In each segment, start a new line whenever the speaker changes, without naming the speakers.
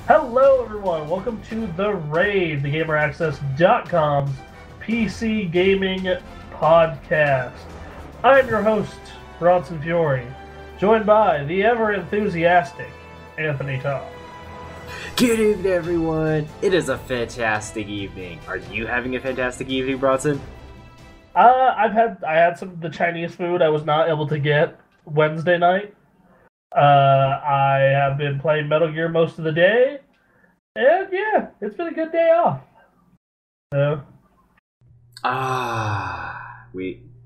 Hello, everyone. Welcome to The Raid, the GamerAccess.com's PC gaming podcast. I'm your host, Bronson Fiore, joined by the ever-enthusiastic Anthony Todd.
Good evening, everyone. It is a fantastic evening. Are you having a fantastic evening, Bronson?
I had some of the Chinese food I was not able to get Wednesday night. I have been playing Metal Gear most of the day, and yeah, it's been a good day off. So,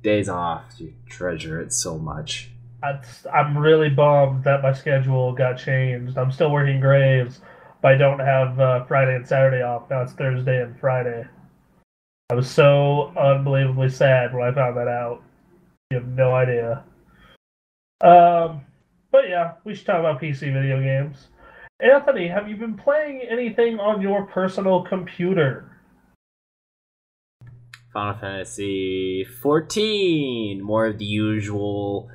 days off. You treasure it so much.
I'm really bummed that my schedule got changed. I'm still working Graves, but I don't have Friday and Saturday off. Now it's Thursday and Friday. I was so unbelievably sad when I found that out. You have no idea. But yeah, we should talk about PC video games. Anthony, have you been playing anything on your personal computer?
Final Fantasy 14. More of the usual.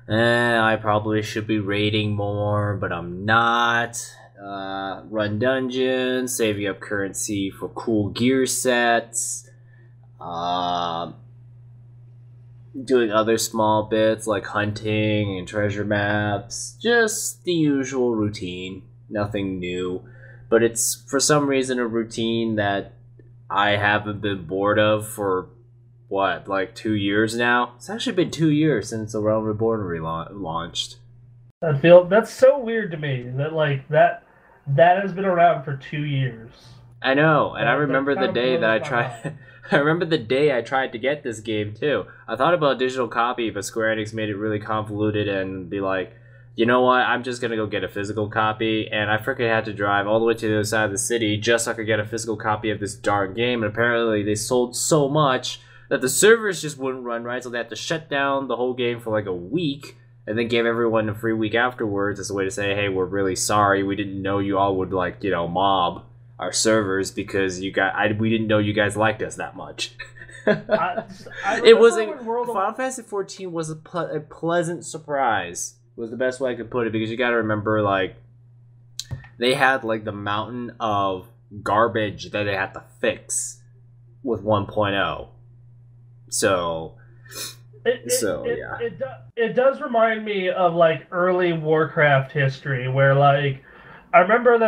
I probably should be raiding more, but I'm not. Run dungeons, saving up currency for cool gear sets. Doing other small bits like hunting and treasure maps. Just the usual routine. Nothing new. But it's, for some reason, a routine that I haven't been bored of for, like 2 years now? It's actually been 2 years since The Realm Reborn launched.
That's so weird to me, that has been around for 2 years.
I know, and I remember the day that I tried... I remember the day I tried to get this game, too. I thought about a digital copy, but Square Enix made it really convoluted and be like, you know what, I'm just gonna go get a physical copy, and I freaking had to drive all the way to the other side of the city just so I could get a physical copy of this darn game, and apparently they sold so much that the servers just wouldn't run right, so they had to shut down the whole game for like a week, and then gave everyone a free week afterwards as a way to say, hey, we're really sorry, we didn't know you all would, like, mob our servers because we didn't know you guys liked us that much. It wasn't. Final Fantasy 14 was a pleasant surprise. Was the best way I could put it, because you got to remember, like, they had like the mountain of garbage that they had to fix with 1.0. So.
It does remind me of like early Warcraft history, where like. I remember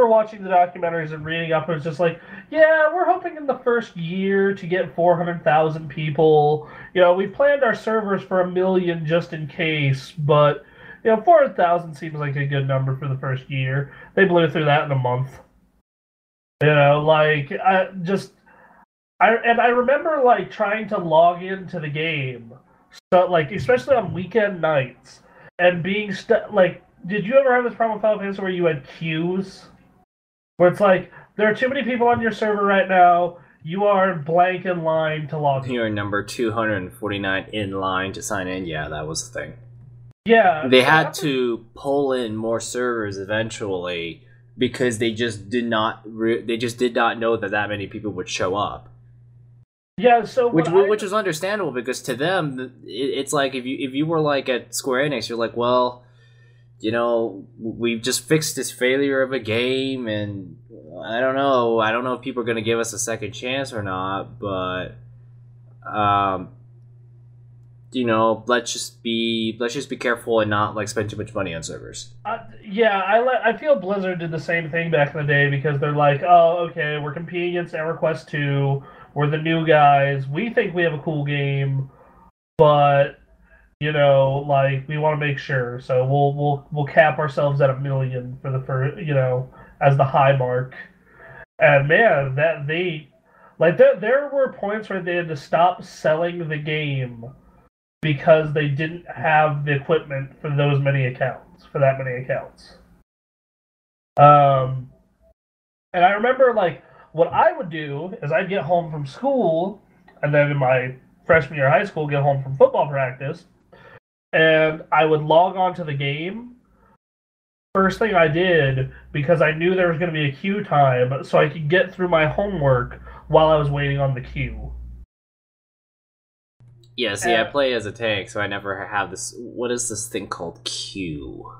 watching the documentaries and reading up, and it was just like, yeah, we're hoping in the first year to get 400,000 people. We planned our servers for 1 million just in case, but, 400,000 seems like a good number for the first year. They blew through that in a month. I remember, like, trying to log into the game, so, like, especially on weekend nights, and being did you ever have this problem with Final Fantasy where you had queues? Where it's like, there are too many people on your server right now, you are blank in line to log in.
You're number 249 in line to sign in. Yeah, that was the thing.
Yeah.
They had to pull in more servers eventually because they just did not know that many people would show up.
Yeah, so
which is understandable, because to them it's like if you were like at Square Enix, you're like, well, we've just fixed this failure of a game, and I don't know if people are going to give us a second chance or not, but, let's just be careful and not, like, spend too much money on servers.
I feel Blizzard did the same thing back in the day, because they're like, oh, okay, we're competing against EverQuest 2, we're the new guys, we think we have a cool game, but... we want to make sure, so we'll cap ourselves at 1 million for the first, as the high mark. And man, there were points where they had to stop selling the game because they didn't have the equipment for that many accounts. And I remember, like, what I would do is I'd get home from school, and then in my freshman year of high school, get home from football practice. And I would log on to the game. First thing I did, because I knew there was going to be a queue time, so I could get through my homework while I was waiting on the queue.
Yeah, see, I play as a tank, so I never have this... What is this thing called queue?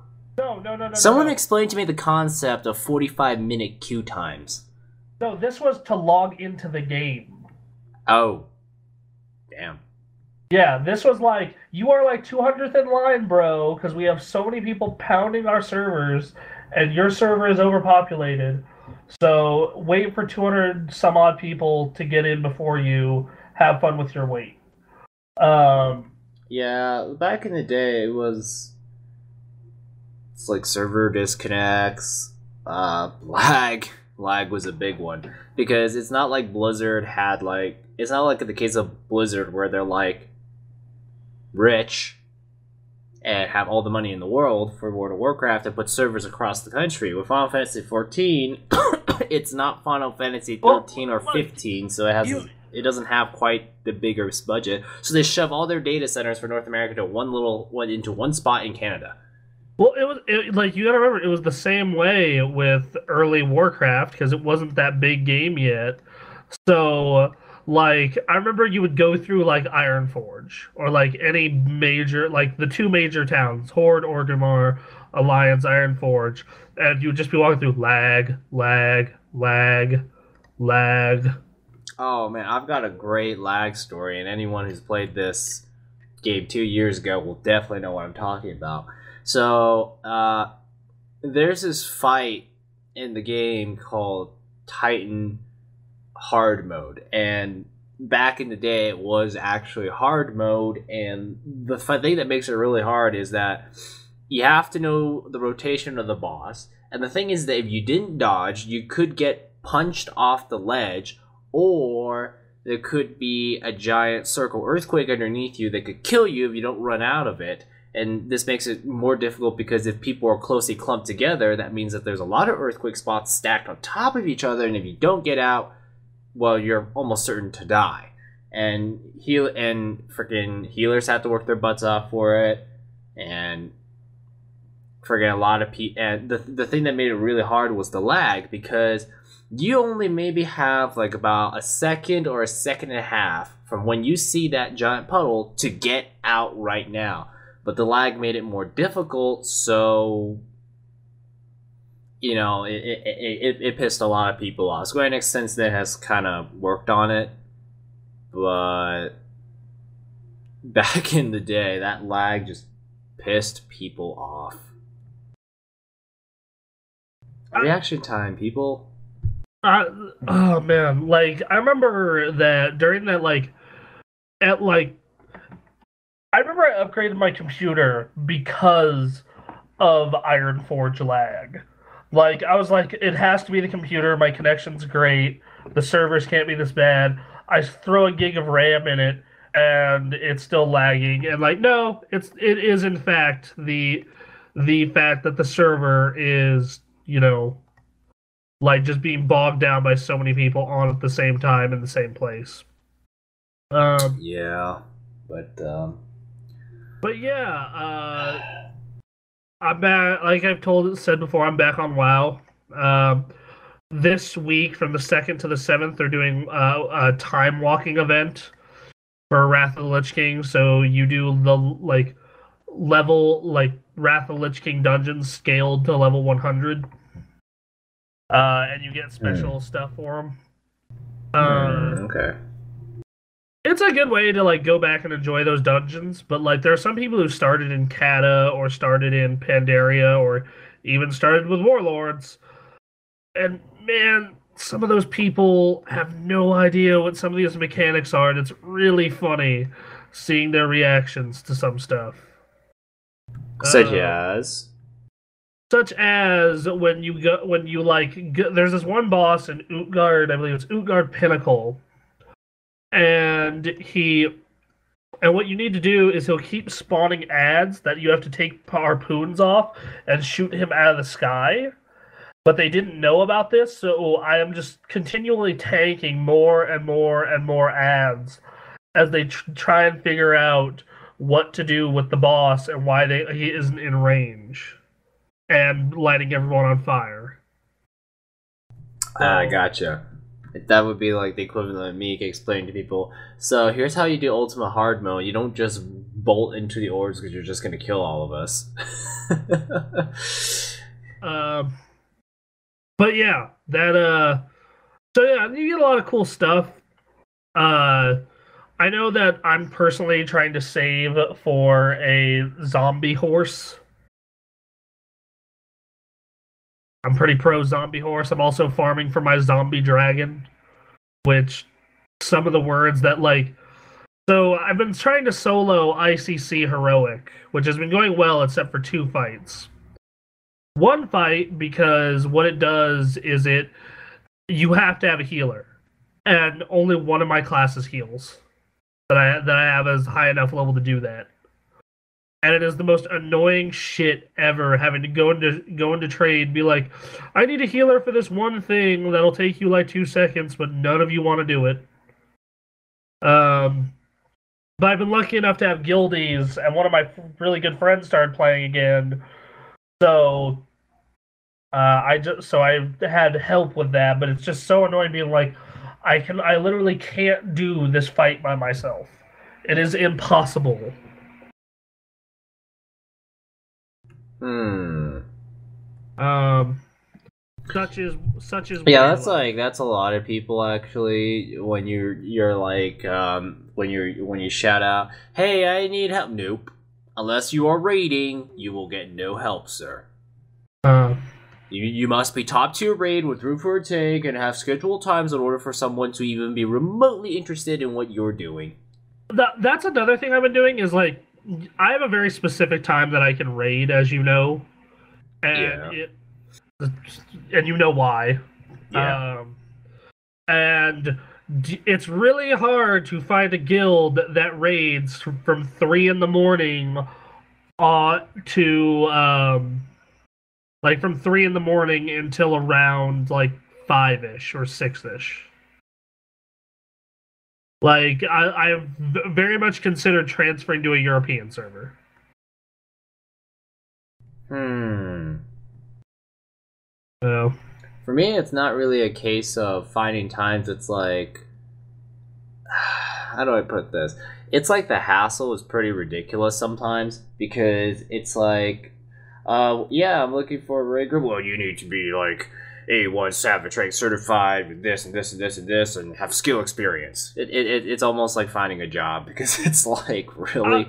No.
Someone explained to me the concept of 45-minute queue times.
No, this was to log into the game.
Oh. Damn.
Yeah, this was like, you are like 200th in line, bro, because we have so many people pounding our servers, and your server is overpopulated. So wait for 200 some odd people to get in before you. Have fun with your wait.
Yeah, back in the day, it's like server disconnects, lag. Lag was a big one because it's not like Blizzard had like, it's not like in the case of Blizzard where they're like rich and have all the money in the world for World of Warcraft and put servers across the country. With Final Fantasy 14, it's not Final Fantasy 13 or 15, so it doesn't have quite the biggest budget. So they shove all their data centers for North America to into one spot in Canada.
Well, like, you gotta remember, it was the same way with early Warcraft because it wasn't that big game yet. So, like, I remember you would go through like Ironforge or like any major, like the two major towns, Horde, Orgrimmar, Alliance, Ironforge, and you would just be walking through lag.
Oh man, I've got a great lag story, and anyone who's played this game 2 years ago will definitely know what I'm talking about. So, there's this fight in the game called Titan Hard Mode, and back in the day it was actually hard mode, and the thing that makes it really hard is that you have to know the rotation of the boss, and the thing is that if you didn't dodge, you could get punched off the ledge, or there could be a giant circle earthquake underneath you that could kill you if you don't run out of it. And this makes it more difficult because if people are closely clumped together, that means that there's a lot of earthquake spots stacked on top of each other, and if you don't get out, well, you're almost certain to die. And freaking healers have to work their butts off for it, and freaking a lot of people. And the thing that made it really hard was the lag, because you only maybe have like about a second or a second and a half from when you see that giant puddle to get out right now. But the lag made it more difficult, so you know, it pissed a lot of people off. Square Enix since then has kind of worked on it, but back in the day, that lag just pissed people off. Reaction time, people.
Oh man, like, I remember that during that, like, I remember I upgraded my computer because of Ironforge lag. Like, I was like, it has to be the computer, my connection's great, the servers can't be this bad. I throw a gig of RAM in it, and it's still lagging. And like, no, it is in fact the fact that the server is, you know, like, just being bogged down by so many people on at the same time in the same place.
Yeah,
but yeah, I'm back. Like I've said before, I'm back on WoW. This week, from the 2nd to the 7th, they're doing a time walking event for Wrath of the Lich King. So you do the Wrath of the Lich King dungeons scaled to level 100, and you get special stuff for them.
Okay.
It's a good way to like go back and enjoy those dungeons, but like there are some people who started in Kata or started in Pandaria or even started with Warlords, and man, some of those people have no idea what some of these mechanics are, and it's really funny seeing their reactions to some stuff.
Such as
when you there's this one boss in Utgard, I believe it's Utgard Pinnacle. And what you need to do is he'll keep spawning ads that you have to take harpoons off and shoot him out of the sky. But they didn't know about this, so I am just continually tanking more and more and more ads as they try and figure out what to do with the boss and why he isn't in range, and lighting everyone on fire.
Gotcha. That would be like the equivalent of me explaining to people, so here's how you do Ultimate Hard Mode. You don't just bolt into the orbs because you're just gonna kill all of us.
But yeah, that so yeah, you get a lot of cool stuff. I know that I'm personally trying to save for a zombie horse. I'm pretty pro zombie horse. I'm also farming for my zombie dragon, which some of the words that like. So I've been trying to solo ICC heroic, which has been going well except for 2 fights. One fight because what it does is you have to have a healer, and only one of my classes heals that I have as high enough level to do that. And it is the most annoying shit ever, having to go into trade, be like, I need a healer for this one thing that'll take you like 2 seconds, but none of you want to do it. But I've been lucky enough to have guildies, and one of my really good friends started playing again. So I've had help with that, but it's just so annoying being like, I literally can't do this fight by myself. It is impossible. Such as
yeah, that's a lot of people actually. When you're like when you shout out, hey, I need help. Nope. Unless you are raiding, you will get no help, sir. You must be top tier raid with room for a take and have scheduled times in order for someone to even be remotely interested in what you're doing.
That's another thing I've been doing is like, I have a very specific time that I can raid, as you know, and and you know why.
Yeah.
And it's really hard to find a guild that raids from 3 in the morning to like from 3 in the morning until around like 5-ish or 6-ish. Like I very much considered transferring to a European server. So
for me, it's not really a case of finding times. It's like, how do I put this? It's like the hassle is pretty ridiculous sometimes because it's like, yeah, I'm looking for a raid group. Well, you need to be like A1 Savage Rank certified with this and this and this and this and have skill experience. It's almost like finding a job because it's like really.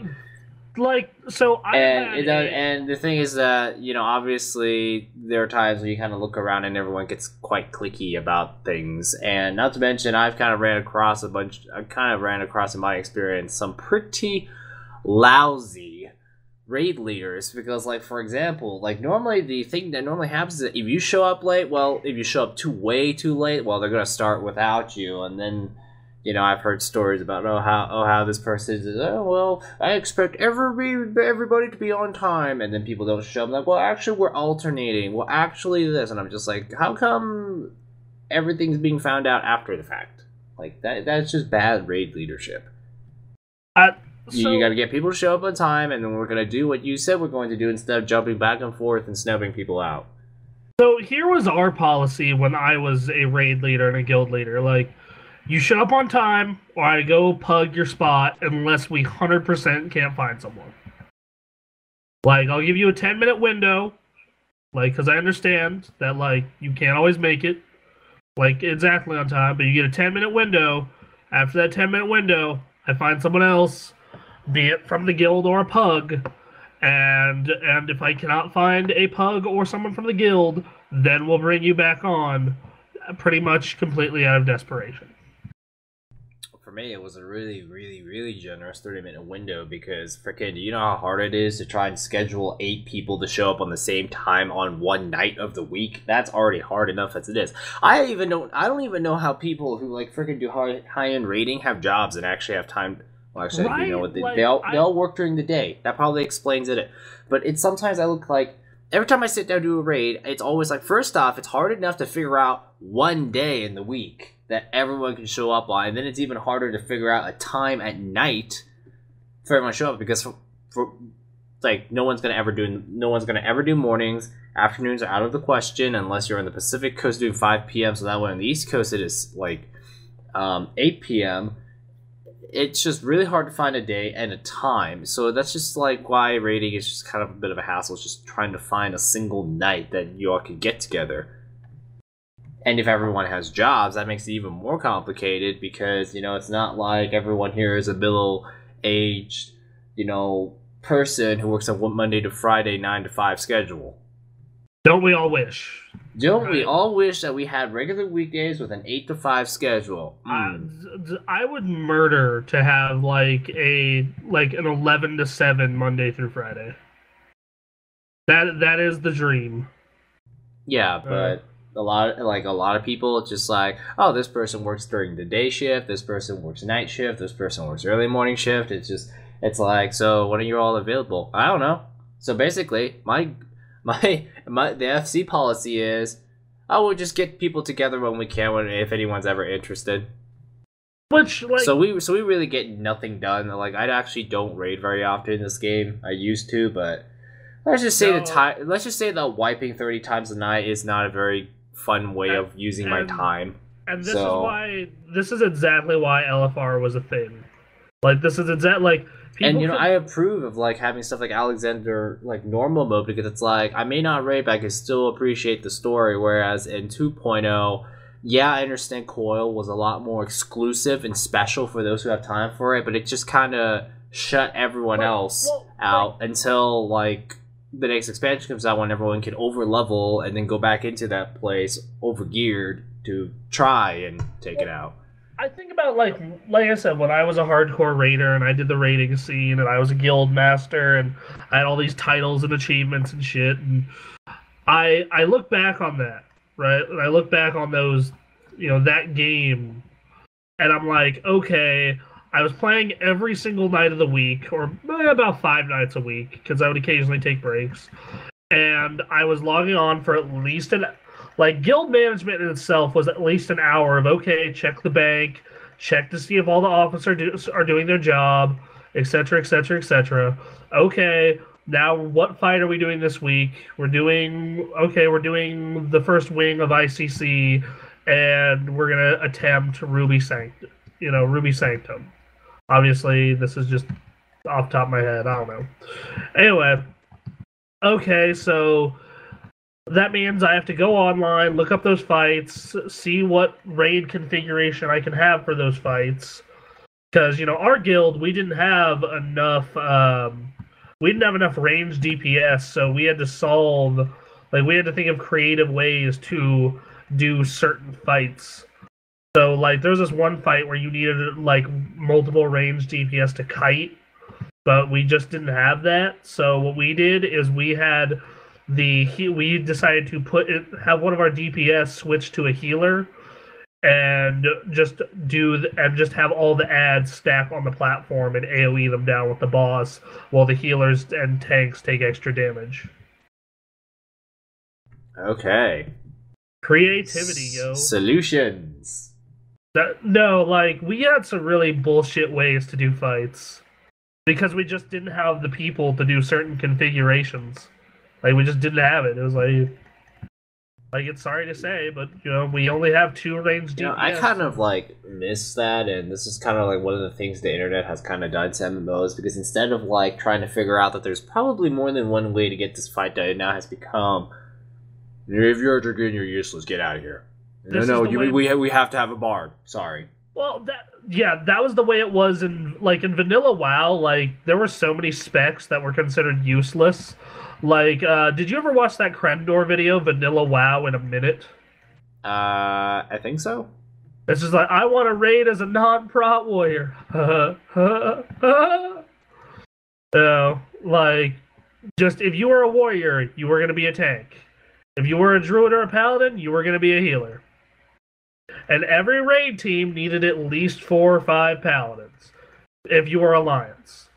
Like, so
and the thing is that, you know, obviously there are times when you kind of look around and everyone gets quite cliquey about things, and not to mention I've kind of ran across in my experience some pretty lousy raid leaders because, like, for example, like normally the thing that normally happens is that if you show up late, well, if you show up way too late, well, they're gonna start without you, and then. You know, I've heard stories about how this person is. Oh well, I expect everybody to be on time, and then people don't show up. I'm like, well, actually, we're alternating. Well, actually, this, and I'm just like, how come everything's being found out after the fact? Like that's just bad raid leadership. You got to get people to show up on time, and then we're gonna do what you said we're going to do instead of jumping back and forth and snubbing people out.
So here was our policy when I was a raid leader and a guild leader, like. You show up on time, or I go pug your spot unless we 100% can't find someone. Like, I'll give you a 10-minute window, like, because I understand that, like, you can't always make it, like, exactly on time, but you get a 10-minute window. After that 10-minute window, I find someone else, be it from the guild or a pug, and if I cannot find a pug or someone from the guild, then we'll bring you back on, pretty much completely out of desperation.
For me, it was a really, really, really generous 30-minute window because, freaking, do you know how hard it is to try and schedule 8 people to show up on the same time on one night of the week? That's already hard enough as it is. I don't even know how people who, like, freaking do high-end raiding have jobs and actually have time. Well, actually, right? You know what? They all work during the day. That probably explains it. But it's sometimes I look like, every time I sit down to do a raid, it's always like, first off, it's hard enough to figure out one day in the week that everyone can show up on, and then it's even harder to figure out a time at night for everyone to show up because for like no one's gonna ever do mornings. Afternoons are out of the question unless you're on the Pacific Coast doing 5 p.m. So that way on the East Coast it is like 8 p.m. it's just really hard to find a day and a time. So that's just like why raiding is just kind of a bit of a hassle. It's just trying to find a single night that you all could get together. And if everyone has jobs, that makes it even more complicated because, you know, it's not like everyone here is a middle-aged, you know, person who works a Monday to Friday 9 to 5 schedule.
Don't we all wish?
Don't we all wish that we had regular weekdays with an 8 to 5 schedule?
I would murder to have like an 11 to 7 Monday through Friday. That is the dream.
Yeah, but a lot of people, it's just like, oh, this person works during the day shift, this person works night shift, this person works early morning shift. It's like, so when are you all available? I don't know. So basically, the FC policy is, oh, we'll just get people together when we can, if anyone's ever interested.
Which, like,
so we really get nothing done. Like, I actually don't raid very often in this game. I used to, but let's just say that wiping 30 times a night is not a very fun way of using my time.
And this is exactly why LFR was a thing. Like, this is exactly like.
And, you know, I approve of, like, having stuff like Alexander, like, normal mode, because it's like, I may not raid, but I can still appreciate the story, whereas in 2.0, yeah, I understand Coil was a lot more exclusive and special for those who have time for it, but it just kind of shut everyone else out until, like, the next expansion comes out when everyone can over-level and then go back into that place over-geared to try and take it out.
I think about, like I said, when I was a hardcore raider and I did the raiding scene and I was a guild master and I had all these titles and achievements and shit, and I look back on that, right? And I look back on those, you know, that game, and I'm like, okay, I was playing every single night of the week, or about 5 nights a week, because I would occasionally take breaks, and I was logging on for at least like, guild management in itself was at least an hour of, okay, check the bank, check to see if all the officers are doing their job, etc., etc., etc. Okay, now what fight are we doing this week? We're doing the first wing of ICC, and we're going to attempt Ruby Sanctum. Obviously, this is just off the top of my head. I don't know. Anyway, okay, so that means I have to go online, look up those fights, see what raid configuration I can have for those fights. Because, you know, our guild, we didn't have enough range DPS, so we had to think of creative ways to do certain fights. So, like, there was this one fight where you needed, like, multiple range DPS to kite, but we just didn't have that. So what we did is we decided to have one of our DPS switch to a healer, and just have all the ads stack on the platform and AoE them down with the boss, while the healers and tanks take extra damage.
Okay.
Creativity, yo.
Solutions.
We had some really bullshit ways to do fights, because we just didn't have the people to do certain configurations. Like, we just didn't have it. It was like, it's sorry to say, but, you know, we only have 2 range DPS.
You know, I kind of, like, miss that, and this is kind of, like, one of the things the internet has kind of done to MMOs, because instead of, like, trying to figure out that there's probably more than one way to get this fight done, it now has become, if you're a dragoon, you're useless, get out of here. We have to have a bard. Sorry.
Well, that was the way it was in vanilla WoW. Like, there were so many specs that were considered useless. Like, did you ever watch that Krendor video, Vanilla WoW in a Minute?
I think so.
It's just like, I want to raid as a non-prot warrior. Like, just, if you were a warrior, you were going to be a tank. If you were a druid or a paladin, you were going to be a healer. And every raid team needed at least 4 or 5 paladins, if you were Alliance.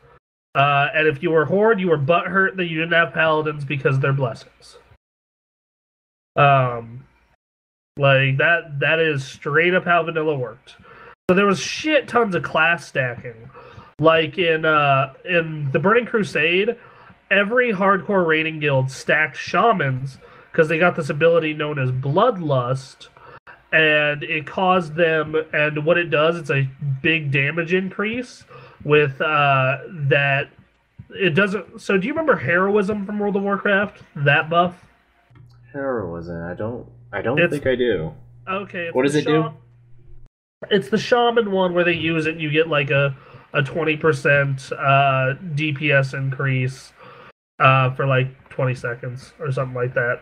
And if you were Horde, you were butthurt that you didn't have paladins because they're blessings. Like, that is straight up how vanilla worked. So there was shit tons of class stacking. Like, in the Burning Crusade, every hardcore raiding guild stacked shamans, because they got this ability known as Bloodlust, and it caused them. And what it does, it's a big damage increase with that. It doesn't. So, do you remember heroism from World of Warcraft? That buff.
Heroism. I don't think I do.
Okay.
What does it do?
It's the shaman one where they use it and you get like a 20% DPS increase for like 20 seconds or something like that.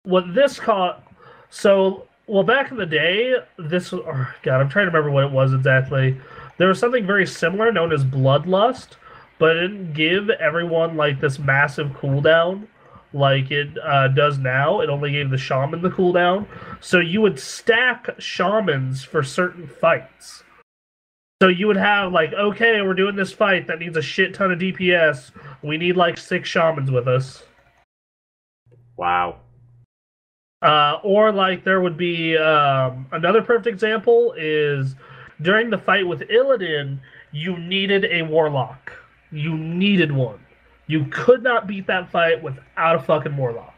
What this caught. So, well, back in the day, this. Oh, God, I'm trying to remember what it was exactly. There was something very similar known as Bloodlust, but it didn't give everyone like this massive cooldown like it does now. It only gave the shaman the cooldown. So you would stack shamans for certain fights. So you would have like, okay, we're doing this fight that needs a shit ton of DPS. We need like 6 shamans with us.
Wow.
Or like there would be another perfect example is during the fight with Illidan, you needed a warlock. You needed one. You could not beat that fight without a fucking warlock.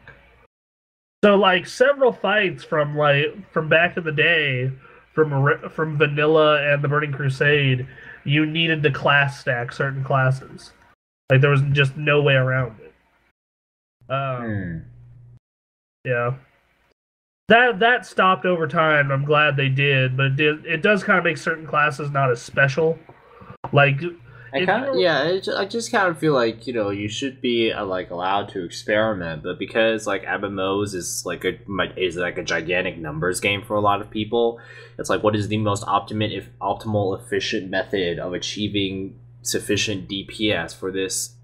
So like several fights from back in the day, from Vanilla and the Burning Crusade, you needed to class stack certain classes. Like there was just no way around it. Yeah. That stopped over time. I'm glad they did, but it does kind of make certain classes not as special. Like
I just kind of feel like, you know, you should be like allowed to experiment, but because like MMOs is like a gigantic numbers game for a lot of people, it's like what is the most optimal efficient method of achieving sufficient DPS for this,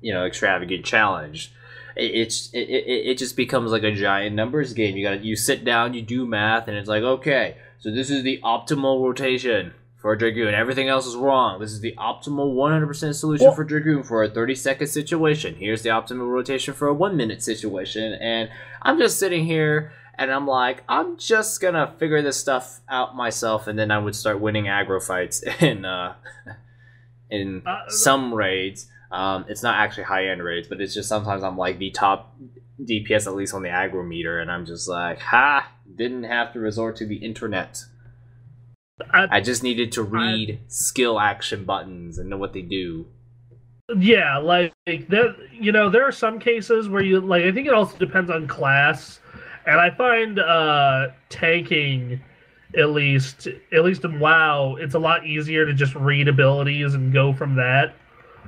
you know, extravagant challenge. It just becomes like a giant numbers game. You sit down, you do math, and it's like, okay, so this is the optimal rotation for a Dragoon. Everything else is wrong. This is the optimal 100% solution for Dragoon for a 30-second situation. Here's the optimal rotation for a 1-minute situation. And I'm just sitting here, and I'm like, I'm just gonna figure this stuff out myself, and then I would start winning aggro fights in some raids. It's not actually high-end raids, but it's just sometimes I'm like the top DPS, at least on the aggro meter, and I'm just like, didn't have to resort to the internet. I just needed to read skill action buttons and know what they do.
Yeah, like there are some cases where you like. I think it also depends on class, and I find tanking, at least in WoW, it's a lot easier to just read abilities and go from that.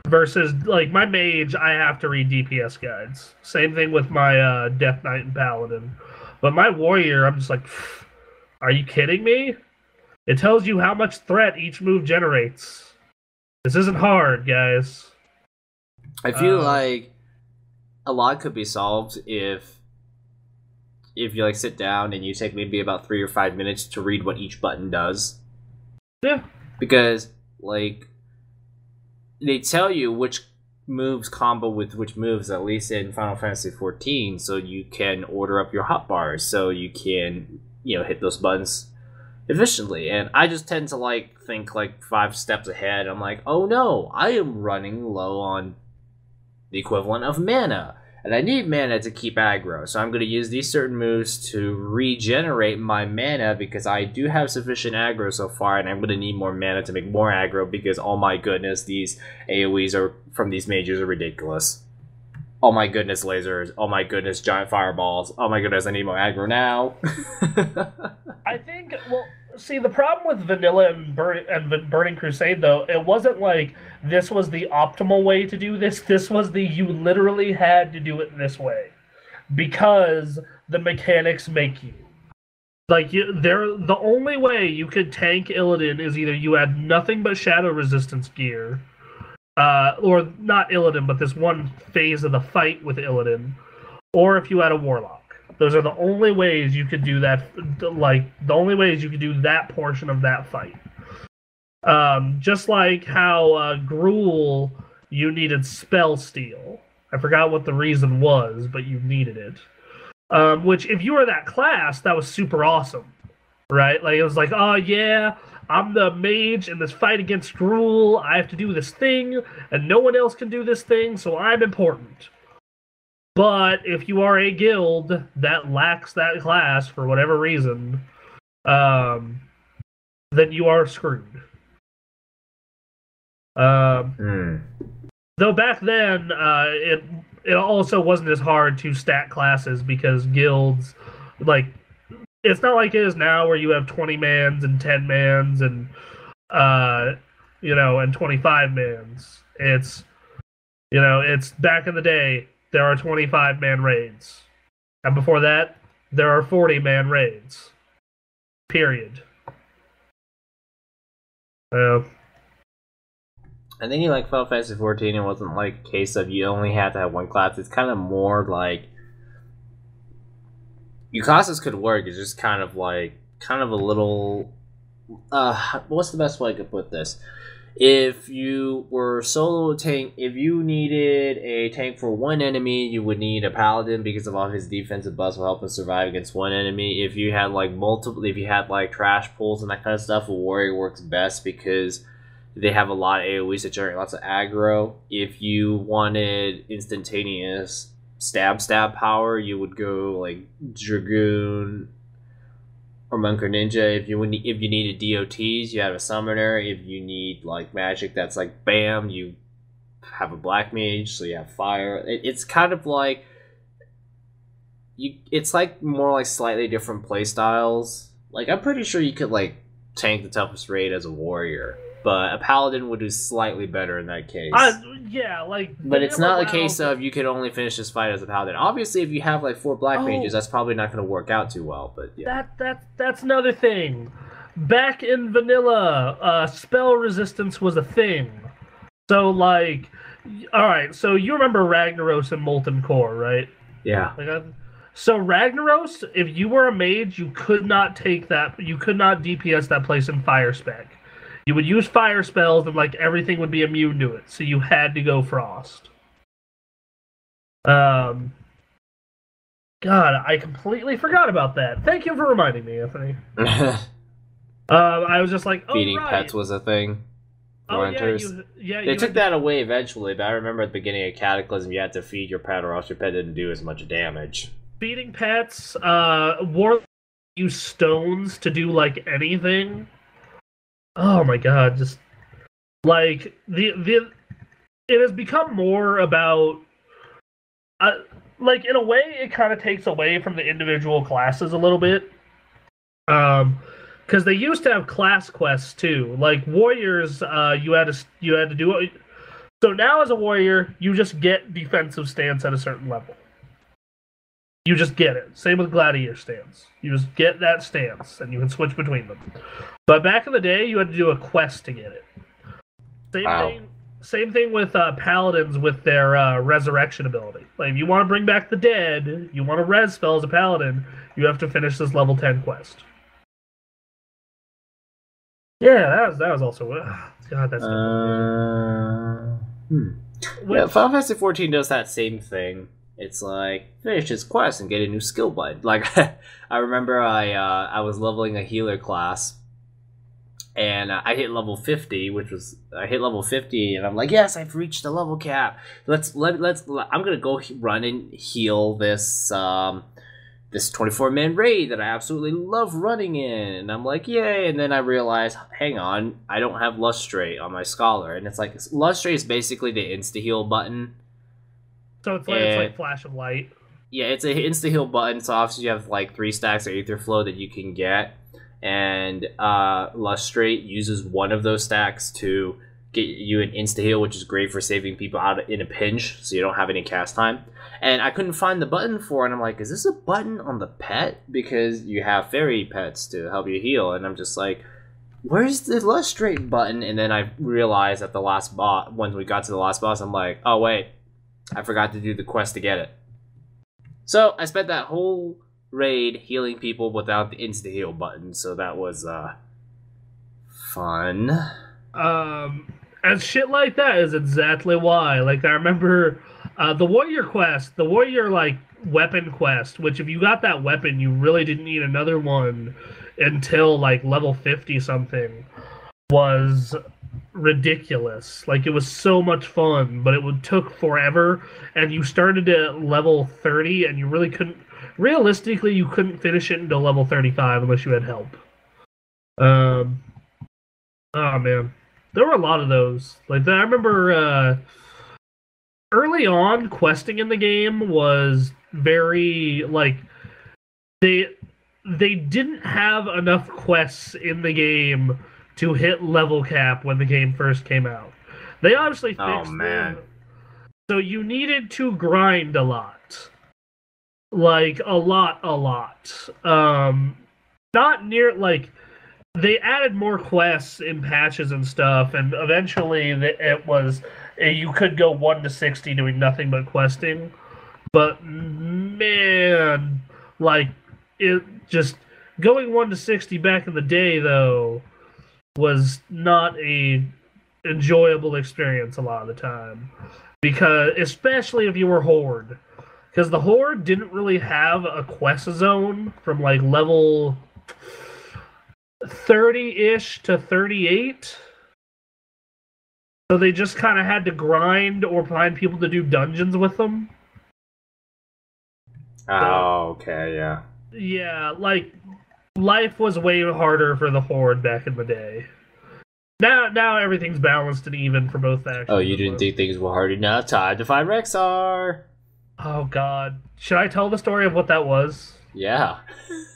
Versus like my mage, I have to read DPS guides. Same thing with my Death Knight and Paladin. But my warrior, I'm just like, are you kidding me? It tells you how much threat each move generates. This isn't hard, guys.
I feel like a lot could be solved if you like sit down and you take maybe about 3 or 5 minutes to read what each button does.
Yeah.
Because like they tell you which moves combo with which moves, at least in Final Fantasy XIV, so you can order up your hotbars so you can, you know, hit those buttons efficiently. And I just tend to like think like 5 steps ahead. I'm like, oh no, I am running low on the equivalent of mana, and I need mana to keep aggro, so I'm going to use these certain moves to regenerate my mana because I do have sufficient aggro so far, and I'm going to need more mana to make more aggro because, oh my goodness, these AoEs are from these mages are ridiculous. Oh my goodness, lasers. Oh my goodness, giant fireballs. Oh my goodness, I need more aggro now.
I think, well, see, the problem with Vanilla and Burning Crusade, though, it wasn't like this was the optimal way to do this. This was you literally had to do it this way. Because the mechanics make you. Like, the only way you could tank Illidan is either you had nothing but shadow resistance gear, or not Illidan, but this one phase of the fight with Illidan, or if you had a warlock. Those are the only ways you could do that, like, the only ways you could do that portion of that fight. Just like how Gruul, you needed spell steal. I forgot what the reason was, but you needed it. Which, if you were that class, that was super awesome, right? Like, it was like, oh yeah, I'm the mage in this fight against Gruul, I have to do this thing, and no one else can do this thing, so I'm important. But if you are a guild that lacks that class for whatever reason, then you are screwed. Though back then, it also wasn't as hard to stack classes because guilds, like, it's not like it is now where you have 20 mans and 10 mans and and 25 mans. It's back in the day, there are 25-man raids. And before that, there are 40-man raids. Period.
I think in Final Fantasy 14, it wasn't a case of you only had to have one class. It's kind of more like your classes could work. It's just kind of a little. What's the best way I could put this? If you were solo tank, if you needed a tank for one enemy, you would need a paladin because of all his defensive buffs will help him survive against one enemy. If you had if you had trash pulls and that kind of stuff, a warrior works best because they have a lot of AoEs that generate lots of aggro. If you wanted instantaneous stab power, you would go Dragoon or Monk or Ninja. If you needed DOTs, you have a Summoner. If you need magic that's bam, you have a Black Mage, so you have Fire. It's kind of it's more slightly different play styles. I'm pretty sure you could tank the toughest raid as a warrior, but a paladin would do slightly better in that case. But it's not a case of you can only finish this fight as a paladin. Obviously, if you have 4 black mages, that's probably not going to work out too well. But yeah,
that's another thing. Back in vanilla, spell resistance was a thing. So all right. So you remember Ragnaros and Molten Core, right?
Yeah.
So Ragnaros, if you were a mage, you could not take that. You could not DPS that place in fire spec. You would use fire spells and everything would be immune to it. So you had to go frost. God, I completely forgot about that. Thank you for reminding me, Anthony. I was just
feeding pets was a thing. They took that away eventually, but I remember at the beginning of Cataclysm, you had to feed your pet, or else your pet didn't do as much damage.
Feeding pets, Warlocks use stones to do anything. Oh my god, just it has become more about in a way it kind of takes away from the individual classes a little bit. Because they used to have class quests too. Warriors, you had to do it. So now as a warrior, you just get defensive stance at a certain level. You just get it. Same with gladiator stance. You just get that stance, and you can switch between them. But back in the day, you had to do a quest to get it. Same thing with paladins with their resurrection ability. If you want to bring back the dead, you want to res spell as a paladin, you have to finish this level 10 quest. Yeah, that was also God. That's
yeah. Final Fantasy 14 does that same thing. It's finish this quest and get a new skill bud. I remember I was leveling a healer class, and I hit level 50, I hit level 50, and I'm yes, I've reached the level cap. I'm gonna go run and heal this this 24-man raid that I absolutely love running in, and I'm yay. And then I realize, hang on, I don't have Lustrate on my Scholar, and it's Lustrate is basically the insta heal button.
So it's like Flash of Light.
Yeah, it's an insta-heal button, so obviously you have 3 stacks of Aether Flow that you can get, and Lustrate uses one of those stacks to get you an insta-heal, which is great for saving people out in a pinch, so you don't have any cast time. And I couldn't find the button for it, and I'm is this a button on the pet? Because you have fairy pets to help you heal, and I'm just where's the Lustrate button? And then I realized at the last boss, when we got to the last boss, I'm oh wait, I forgot to do the quest to get it. So I spent that whole raid healing people without the insta-heal button, so that was fun.
And shit like that is exactly why. I remember the warrior quest, the warrior weapon quest, which if you got that weapon, you really didn't need another one until level 50 something, was ridiculous. Like, it was so much fun, but it would took forever, and you started at level 30, and you really couldn't. Realistically, you couldn't finish it until level 35 unless you had help. Um, oh man, there were a lot of those. Like, I remember early on, questing in the game was very like they they didn't have enough quests in the game to hit level cap when the game first came out. They obviously fixed
man.
So you needed to grind a lot. Like a lot. Not near like they added more quests in patches and stuff, and eventually it was you could go 1 to 60 doing nothing but questing. But man, like it just going 1 to 60 back in the day though was not a enjoyable experience a lot of the time, because especially if you were Horde, because the Horde didn't really have a quest zone from like level 30-ish to 38. So they just kind of had to grind or find people to do dungeons with them.
Oh, okay, yeah.
Yeah, like, life was way harder for the Horde back in the day. Now everything's balanced and even for both factions.
Oh, you didn't think things were hard enough? Time to find Rexar!
Oh, God. Should I tell the story of what that was?
Yeah.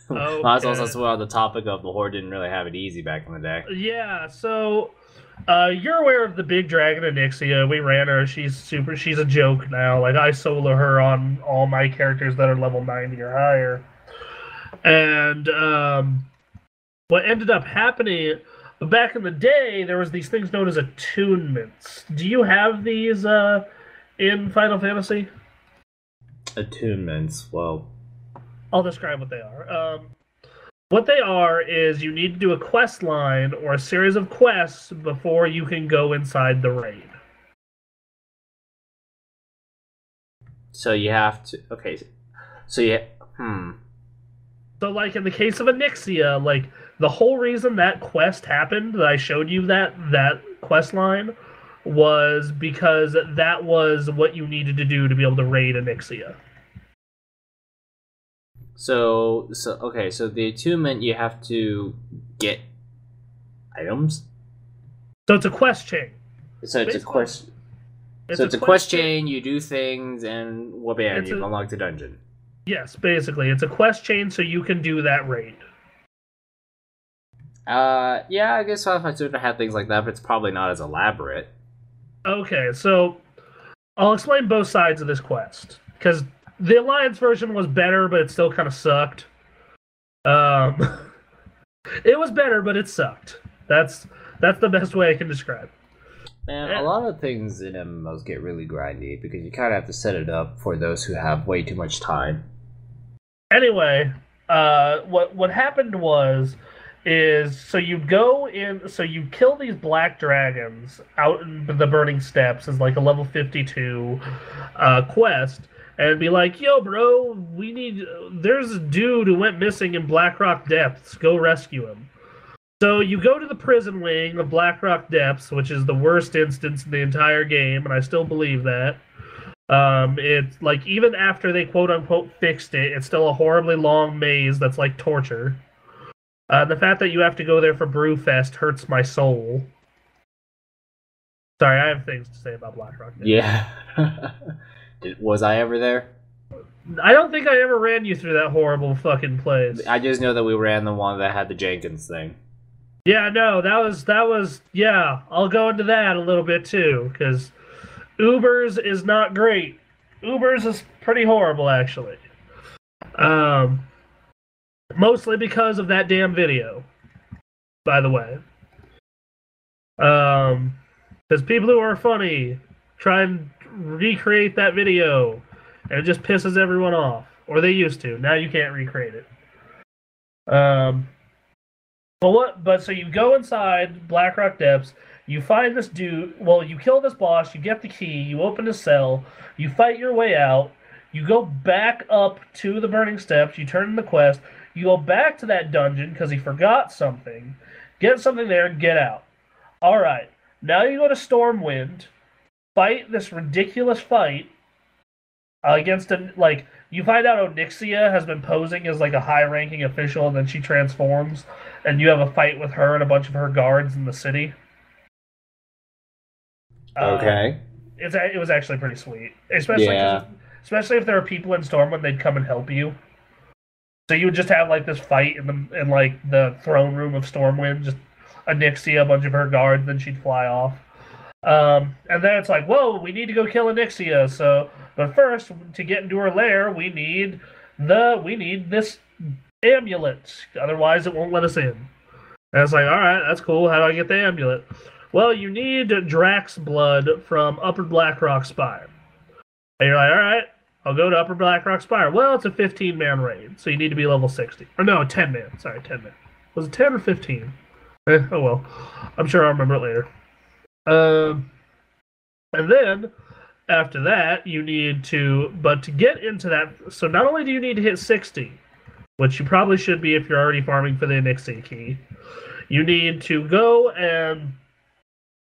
Okay.
Might as well, since we're on the topic of the Horde didn't really have it easy back in the day.
Yeah, so you're aware of the big dragon Anixia. We ran her. She's a joke now. Like, I solo her on all my characters that are level 90 or higher. And what ended up happening back in the day, there was these things known as attunements. Do you have these in Final Fantasy?
Attunements, well,
I'll describe what they are. What they are is you need to do a quest line or a series of quests before you can go inside the raid.
So you have to. Okay. So you.
So, like in the case of Anixia, like the whole reason that quest happened, that I showed you that quest line, was because that was what you needed to do to be able to raid Anixia.
So okay, so the attunement, you have to get items.
So it's a quest chain.
So it's a quest. So it's a quest chain. You do things, and bam, you've unlocked the dungeon.
Yes, basically, it's a quest chain, so you can do that raid.
Yeah, I guess Final Fantasy would have things like that, but it's probably not as elaborate.
Okay, so I'll explain both sides of this quest, because the Alliance version was better, but it still kind of sucked. It was better, but it sucked. That's the best way I can describe it.
Man, a lot of things in MMOs get really grindy, because you kind of have to set it up for those who have way too much time.
Anyway, what happened is so you go in, so you kill these black dragons out in the Burning Steppes as like a level 52 quest, and be like, yo, bro, there's a dude who went missing in Blackrock Depths. Go rescue him. So you go to the prison wing of Blackrock Depths, which is the worst instance in the entire game, and I still believe that. It's like, even after they quote-unquote fixed it, it's still a horribly long maze that's like torture. The fact that you have to go there for Brewfest hurts my soul. Sorry, I have things to say about Blackrock Depths.
Yeah. Was I ever there?
I don't think I ever ran you through that horrible fucking place.
I just know that we ran the one that had the Jenkins thing.
Yeah, no, that was yeah, I'll go into that a little bit too, because Ubers is not great. Ubers is pretty horrible, actually. Mostly because of that damn video, by the way. Because people who are funny try and recreate that video, and it just pisses everyone off. Or they used to. Now you can't recreate it. But so you go inside Blackrock Depths, you find this dude, well, you kill this boss, you get the key, you open his cell, you fight your way out, you go back up to the Burning Steppes, you turn in the quest, you go back to that dungeon because he forgot something, get something there, and get out. Alright, Now you go to Stormwind, fight this ridiculous fight against you find out Onyxia has been posing as like a high-ranking official, and then she transforms, and you have a fight with her and a bunch of her guards in the city.
Okay.
It was actually pretty sweet, especially if there are people in Stormwind, they'd come and help you. So you would just have like this fight in like the throne room of Stormwind, just Onyxia, a bunch of her guards, then she'd fly off. And then it's like, whoa, we need to go kill Onyxia. But first, to get into her lair, we need this amulet. Otherwise, it won't let us in. And it's like, all right, that's cool. How do I get the amulet? Well, you need Drax blood from Upper Blackrock Spire. And you're like, all right, I'll go to Upper Blackrock Spire. Well, it's a 15-man raid, so you need to be level 60. Or no, 10-man. Sorry, 10-man. Was it 10 or 15? Oh well. I'm sure I'll remember it later. And then after that, but to get into that, so not only do you need to hit 60, which you probably should be if you're already farming for the Onyxia key, you need to go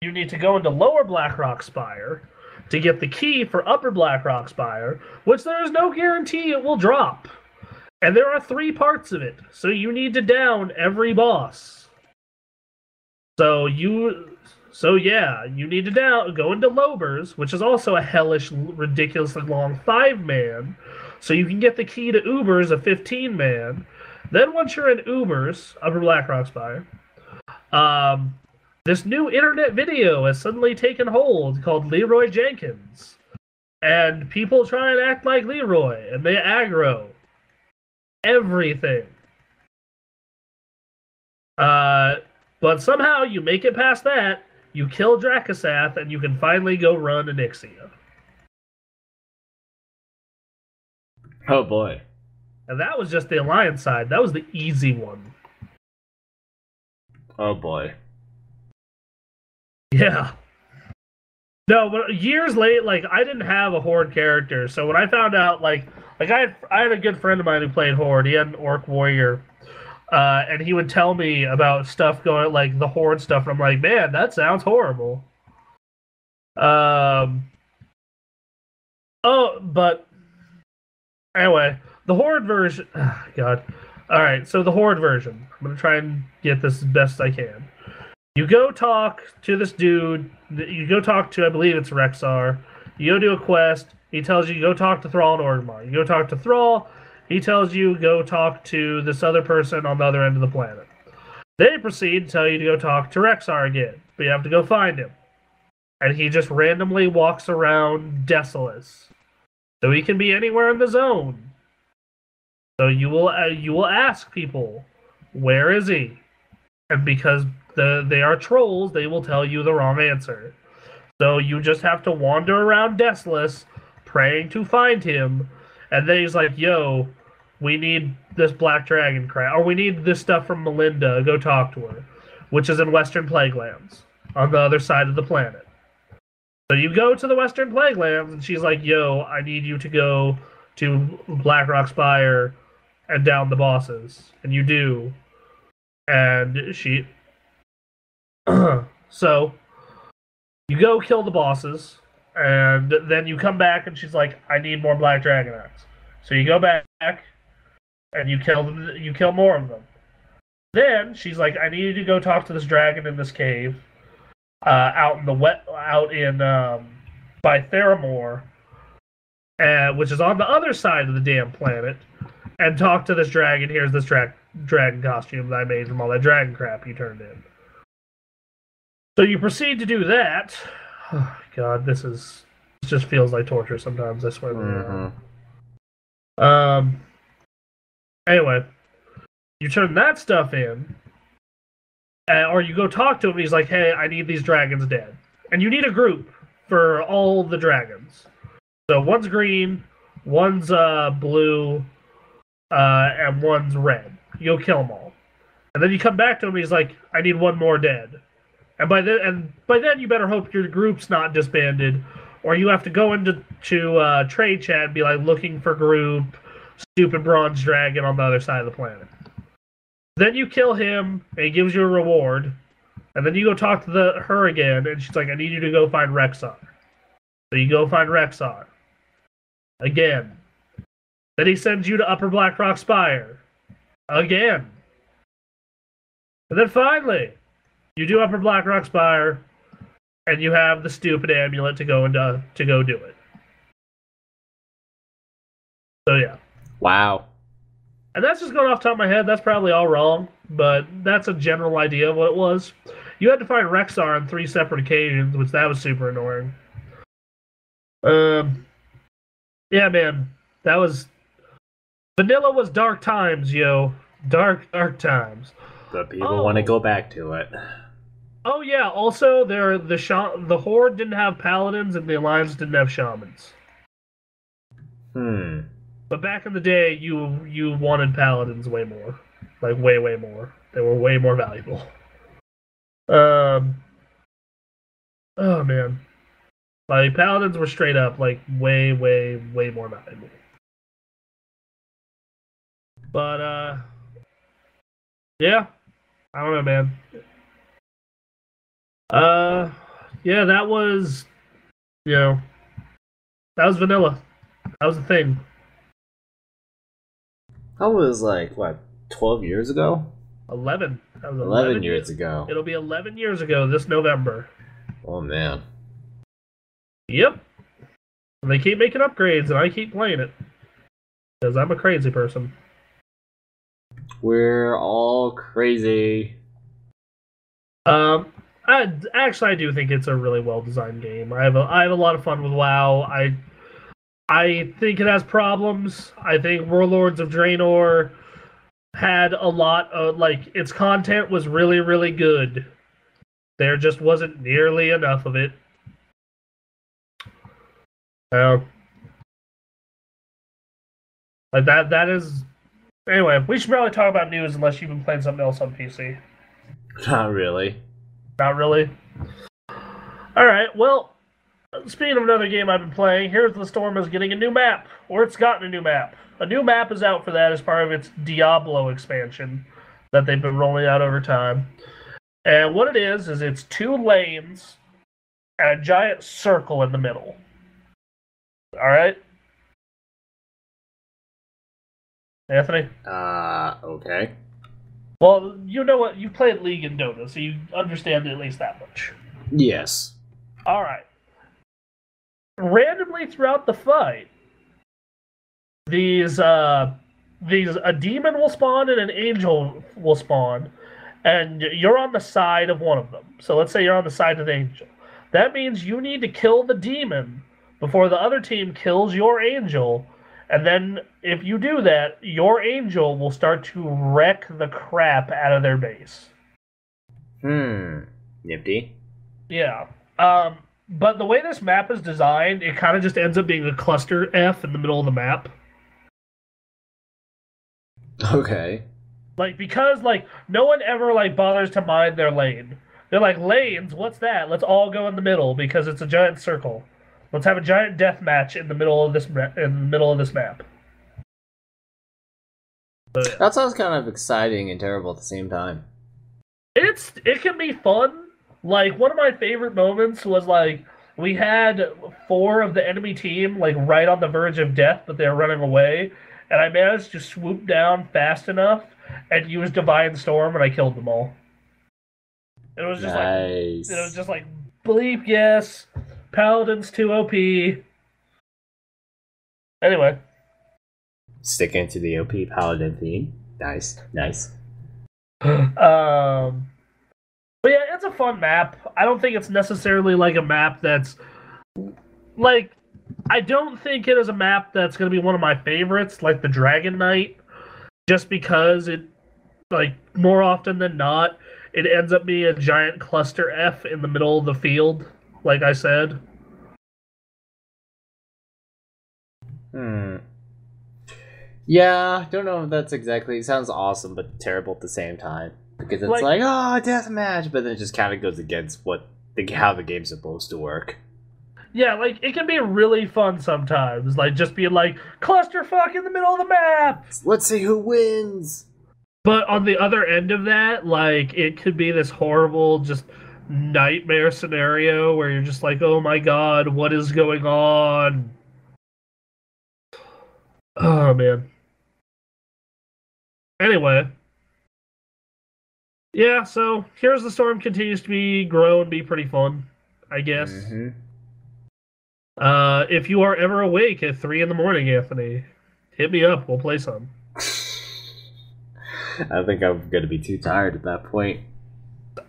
into Lower Blackrock Spire to get the key for Upper Blackrock Spire, which there is no guarantee it will drop. And there are 3 parts of it, so you need to down every boss. So you need to go into Lobers, which is also a hellish, ridiculously long 5-man, so you can get the key to Ubers, a 15-man. Then once you're in Ubers, Upper Blackrock Spire, this new internet video has suddenly taken hold called Leroy Jenkins. And people try and act like Leroy, and they aggro everything. But somehow you make it past that, you kill Dracasath, and you can finally go run Onyxia.
Oh boy.
And that was just the Alliance side. That was the easy one.
Oh boy.
Yeah. No, but years late, like, I didn't have a Horde character, so when I found out, I had a good friend of mine who played Horde. He had an Orc Warrior. And he would tell me about stuff going, like the Horde stuff, and I'm like, man, that sounds horrible. But anyway, the Horde version. Oh, God. All right, so the Horde version. I'm gonna try and get this as best I can. You go talk to this dude. You go talk to, I believe it's Rexar. You go do a quest. He tells you go talk to Thrall and Orgrimmar. You go talk to Thrall. He tells you go talk to this other person on the other end of the planet. They proceed to tell you to go talk to Rexar again, but you have to go find him. And he just randomly walks around Desolace. So he can be anywhere in the zone. So you will ask people, where is he? And because they are trolls, they will tell you the wrong answer. So you just have to wander around Desolace, praying to find him. And then he's like, yo, we need this Black Dragon crap. Or we need this stuff from Melinda. Go talk to her. Which is in Western Plaguelands. On the other side of the planet. So you go to the Western Plaguelands, and she's like, yo, I need you to go to Blackrock Spire and down the bosses. And you do. And she... So, you go kill the bosses. And then you come back, and she's like, I need more Black Dragon Eyes. So you go back, and you kill more of them. Then she's like, I need you to go talk to this dragon in this cave, by Theramore, which is on the other side of the damn planet, and talk to this dragon. Here's this dragon costume that I made from all that dragon crap you turned in. So you proceed to do that. Oh, God, this just feels like torture sometimes, I swear. Mm-hmm. Anyway, you turn that stuff in, or you go talk to him, and he's like, hey, I need these dragons dead. And you need a group for all the dragons. So one's green, one's blue, and one's red. You go kill them all. And then you come back to him, and he's like, I need one more dead. And by then you better hope your group's not disbanded, or you have to go into trade chat and be like, looking for group, stupid bronze dragon on the other side of the planet. Then you kill him, and he gives you a reward, And then you go talk to her again, and she's like, I need you to go find Rexar. So you go find Rexar. Again. Then he sends you to Upper Blackrock Spire. Again. And then finally, you do Upper Blackrock Spire, and you have the stupid amulet to go do it. So yeah.
Wow.
And that's just going off the top of my head. That's probably all wrong, but that's a general idea of what it was. You had to find Rexar on 3 separate occasions, which that was super annoying. Yeah, man, that was vanilla was dark times, yo, dark times.
But people want to go back to it.
Oh yeah. Also, the Horde didn't have paladins, and the Alliance didn't have shamans. But back in the day, you wanted paladins way more, like way more. They were way more valuable. Oh man, like paladins were straight up like way more valuable. But yeah, I don't know, man. Yeah, that was that was vanilla. That was the thing.
That was like, what, 12 years ago?
11. That was
11 years ago.
It'll be 11 years ago this November.
Oh, man.
Yep. And they keep making upgrades, and I keep playing it. Because I'm a crazy person.
We're all crazy.
I do think it's a really well-designed game. I have a lot of fun with WoW. I think it has problems. I think Warlords of Draenor had a lot of, like, its content was really good. There just wasn't nearly enough of it. Like that is... Anyway, we should probably talk about news unless you've been playing something else on PC.
Not really.
Not really? Alright, well... Speaking of another game I've been playing, Here's the Storm is getting a new map. Or it's gotten a new map. A new map is out for that as part of its Diablo expansion that they've been rolling out over time. And what it is it's 2 lanes and a giant circle in the middle. Alright? Anthony?
Okay.
Well, you know what? You played League and Dota, so you understand at least that much.
Yes.
Alright. Randomly throughout the fight, a demon will spawn and an angel will spawn, and you're on the side of one of them. So let's say you're on the side of the angel. That means you need to kill the demon before the other team kills your angel, and then if you do that, your angel will start to wreck the crap out of their base.
Nifty.
Yeah. But the way this map is designed, it kind of just ends up being a cluster F in the middle of the map.
Okay.
Like, because, like, no one ever, like, bothers to mind their lane. They're like, lanes, what's that? Let's all go in the middle because it's a giant circle. Let's have a giant death match in the middle of this map. So, yeah.
That sounds kind of exciting and terrible at the same time.
It can be fun. Like, one of my favorite moments was, like, we had 4 of the enemy team, like, right on the verge of death, but they're running away, and I managed to swoop down fast enough and use Divine Storm, and I killed them all. It was just
nice.
It was just like, bleep, yes, Paladin's too OP. Anyway.
Sticking to the OP Paladin theme. Nice.
But yeah, it's a fun map. I don't think it's necessarily like a map that's... Like, I don't think it is a map that's going to be one of my favorites, like the Dragon Knight, just because it, like, more often than not, it ends up being a giant cluster F in the middle of the field, like I said.
Yeah, don't know if that's exactly... It sounds awesome, but terrible at the same time. Because it's like, oh, deathmatch, but then it just kind of goes against how the game's supposed to work.
Yeah, like, it can be really fun sometimes. Like, just being like, clusterfuck in the middle of the map!
Let's see who wins!
But on the other end of that, like it could be this horrible, just nightmare scenario where you're just like, oh my god, what is going on? Oh man. Anyway, yeah. So Here's the Storm continues to grow and be pretty fun, I guess.
Mm-hmm.
If you are ever awake at 3 in the morning, Anthony, hit me up. We'll play some.
I think I'm gonna be too tired at that point.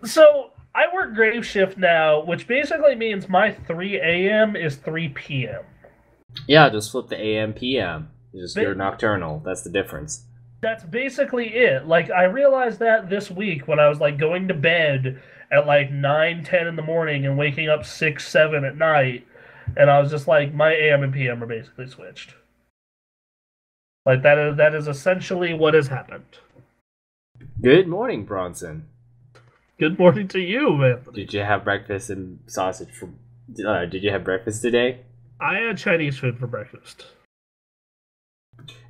So I work grave shift now, which basically means my 3 a.m. is 3 p.m.
Yeah, just flip the AM PM. You're nocturnal. That's the difference.
That's basically it. Like I realized that this week when I was like going to bed at like 9, 10 in the morning and waking up 6, 7 at night, and I was just like, my AM and PM are basically switched. Like that is essentially what has happened.
Good morning, Bronson.
Good morning to you, Anthony.
Did you have breakfast and sausage for? Did you have breakfast today?
I had Chinese food for breakfast.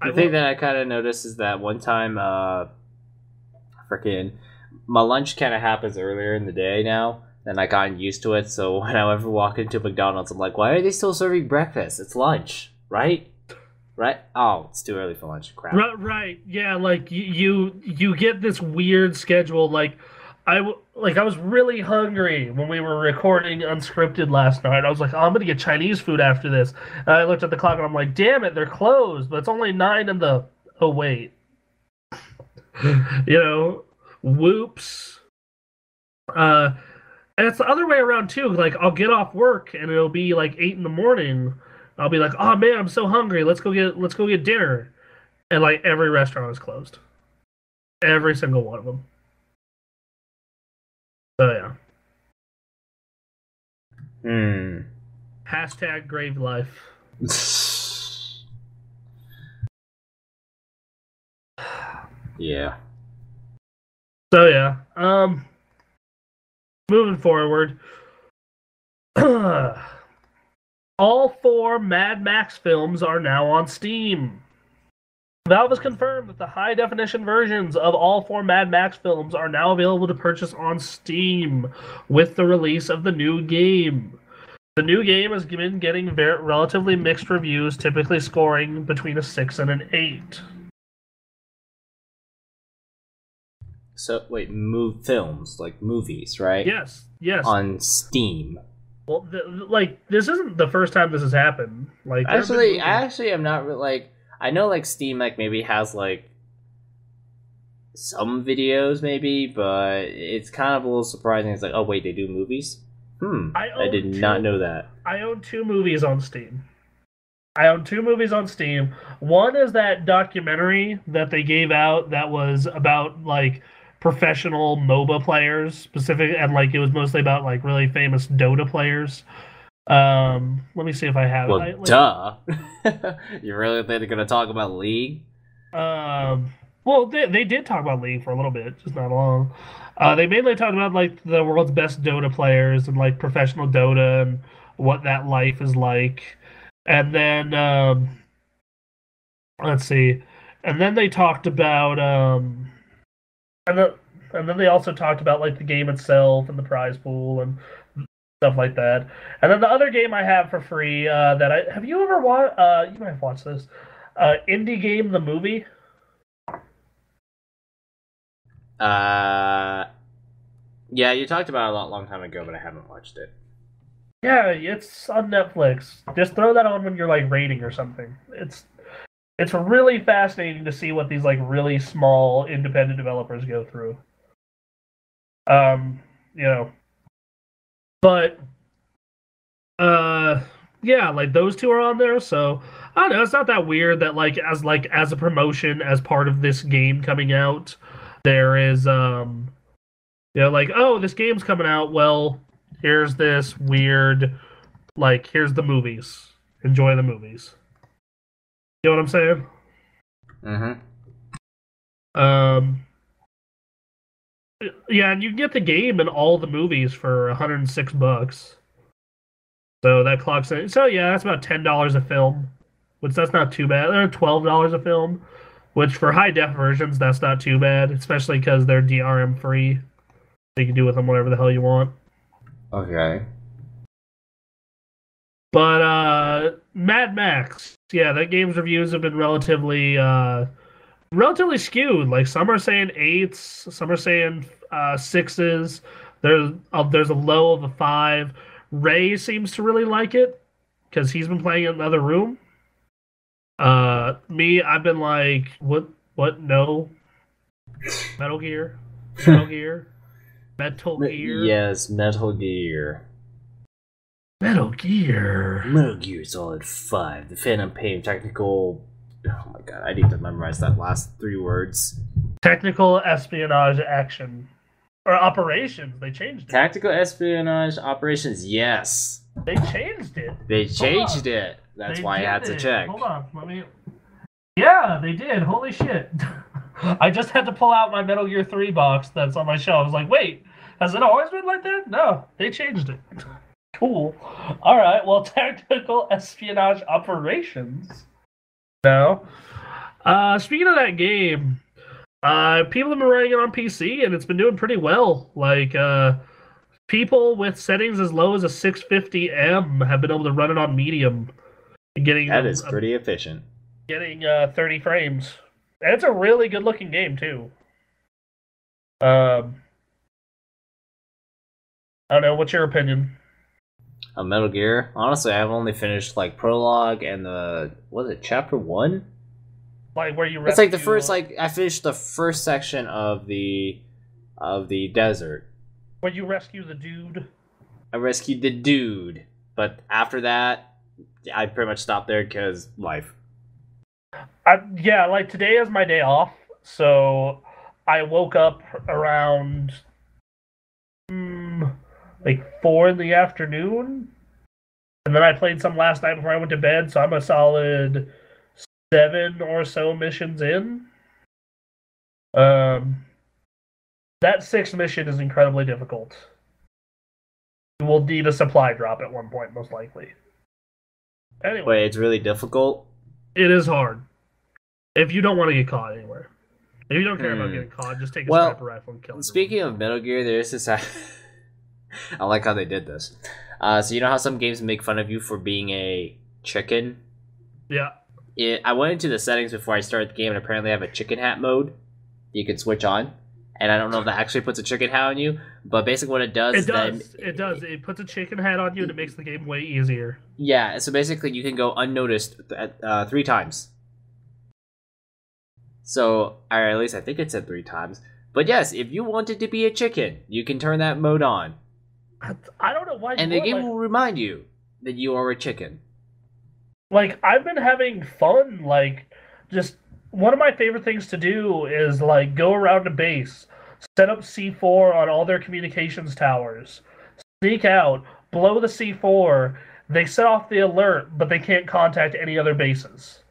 The thing that I kind of noticed is that one time, freaking, my lunch kind of happens earlier in the day now, and I gotten used to it. So when I ever walk into McDonald's, I'm like, why are they still serving breakfast? It's lunch, right? Right? Oh, it's too early for lunch. Crap.
Right. Yeah, like you get this weird schedule. Like I was really hungry when we were recording Unscripted last night. I was like, oh, I'm gonna get Chinese food after this. And I looked at the clock and I'm like, damn it, they're closed. But it's only 9 in the. Oh wait. Whoops. And it's the other way around too. Like I'll get off work and it'll be like 8 in the morning. I'll be like, oh man, I'm so hungry. Let's go get dinner. And like every restaurant is closed. Every single one of them. So yeah. Hashtag grave life.
Yeah.
So yeah. Moving forward. All 4 Mad Max films are now on Steam. Valve has confirmed that the high-definition versions of all 4 Mad Max films are now available to purchase on Steam with the release of the new game. The new game has been getting relatively mixed reviews, typically scoring between a 6 and an 8.
So, wait, films, like movies, right?
Yes.
On Steam.
Well, this isn't the first time this has happened. Like,
I actually am not like. I know, like Steam, like maybe has like some videos, maybe, but it's kind of a little surprising. It's like, oh wait, they do movies. I did not know that.
I own 2 movies on Steam. One is that documentary that they gave out that was about like professional MOBA players, specific, and like it was mostly about like really famous Dota players. Let me see if I have it.
Duh. You really think they're gonna talk about League?
Well, they did talk about League for a little bit, just not long. They mainly talked about like the world's best Dota players and like professional Dota and what that life is like. And then let's see. And then they talked about and then they also talked about like the game itself and the prize pool and stuff like that. And then the other game I have for free have you ever watched? You might have watched this. Indie Game the movie.
Yeah, you talked about it a long time ago, but I haven't watched it.
Yeah, it's on Netflix. Just throw that on when you're like raiding or something. It's really fascinating to see what these like really small independent developers go through. But yeah, like those 2 are on there, so I don't know, it's not that weird that like as a promotion as part of this game coming out, there is like, oh, this game's coming out, well, here's this weird, like, here's the movies. Enjoy the movies. You know what I'm saying? Yeah, and you can get the game and all the movies for $106. So that clocks in. So yeah, that's about $10 a film, which that's not too bad. They're $12 a film. which for high def versions, that's not too bad, especially because they're DRM free. So you can do with them whatever the hell you want.
Okay.
But Mad Max, yeah, that game's reviews have been relatively skewed. Like some are saying 8s, some are saying 6s. There's a low of a 5. Ray seems to really like it because he's been playing it in another room. Me, I've been like, what? No, Metal Gear, Metal Gear, Metal Gear.
Yes, Metal Gear.
Metal Gear.
Metal Gear Solid 5, the Phantom Pain technical. Oh my god, I need to memorize that last 3 words.
Technical espionage action. Or operations. They changed it.
Tactical espionage operations, yes.
They changed it.
They changed it. That's why I had to check.
Hold on, let me. Yeah, they did. Holy shit. I just had to pull out my Metal Gear 3 box that's on my shelf. I was like, wait, has it always been like that? No, they changed it. Cool. Alright, well, tactical espionage operations. No. Speaking of that game, people have been running it on PC and it's been doing pretty well. Like, people with settings as low as a 650M have been able to run it on medium. Getting
that is pretty efficient.
Getting 30 frames. And it's a really good looking game too. I don't know, what's your opinion?
Metal Gear? Honestly, I've only finished like prologue and chapter 1?
Like where you rescue...
It's like the first I finished the first section of the desert.
Where you rescue the dude?
I rescued the dude, but after that I pretty much stopped there because life.
Yeah, like today is my day off, so I woke up around like 4 in the afternoon, and then I played some last night before I went to bed, so I'm a solid 7 or so missions in. That 6th mission is incredibly difficult. You will need a supply drop at one point, most likely. Anyway.
Wait, it's really difficult?
It is hard. If you don't want to get caught anywhere. If you don't care about getting caught, just take a sniper rifle and kill them.
Speaking of Metal Gear, there's this... I like how they did this. So you know how some games make fun of you for being a chicken?
Yeah.
I went into the settings before I started the game, and apparently I have a chicken hat mode you can switch on. And I don't know if that actually puts a chicken hat on you, but basically what it does...
It does. It puts a chicken hat on you, and it makes the game way easier.
Yeah, so basically you can go unnoticed 3 times. So, or at least I think it said 3 times. But yes, if you wanted to be a chicken, you can turn that mode on.
I don't know why.
And the game will remind you that you are a chicken.
Like, I've been having fun, like, just... One of my favorite things to do is, like, go around a base, set up C4 on all their communications towers, sneak out, blow the C4, they set off the alert, but they can't contact any other bases.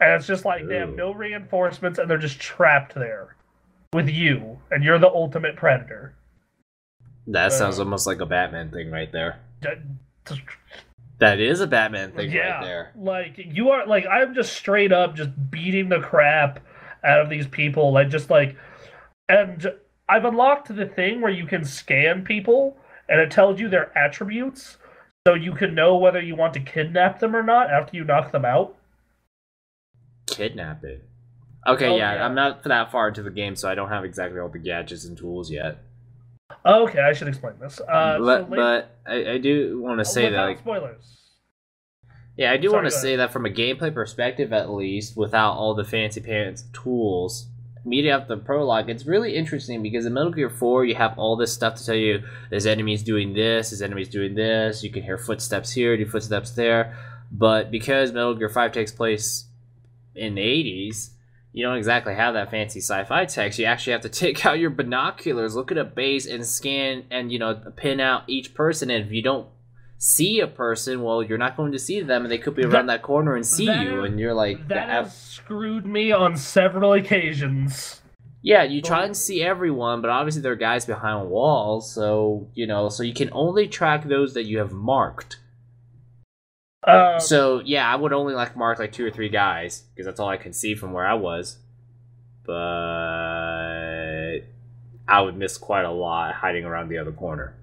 And it's just like, they have no reinforcements, and they're just trapped there with you, and you're the ultimate predator.
That sounds almost like a Batman thing right there. That is a Batman thing right there.
Like, you are, like, I'm just straight up just beating the crap out of these people. And I've unlocked the thing where you can scan people, and it tells you their attributes, so you can know whether you want to kidnap them or not after you knock them out.
Kidnapping? Okay, yeah, I'm not that far into the game, so I don't have exactly all the gadgets and tools yet.
Okay, I should explain this.
But I do want to say that, like,
spoilers.
Yeah, I do want to say that from a gameplay perspective, at least, without all the fancy pants tools, meeting up the prologue, it's really interesting because in Metal Gear 4, you have all this stuff to tell you. There's enemies doing this. There's enemies doing this. You can hear footsteps here, do footsteps there. But because Metal Gear 5 takes place in the 80s. You don't exactly have that fancy sci-fi text. You actually have to take out your binoculars, look at a base, and scan and, you know, pin out each person. And if you don't see a person, well, you're not going to see them, and they could be around that corner and see you, and you're like...
That has screwed me on several occasions.
Yeah, you try and see everyone, but obviously there are guys behind walls, so, you know, so you can only track those that you have marked. So yeah, I would only mark 2 or 3 guys because that's all I could see from where I was. But I would miss quite a lot hiding around the other corner.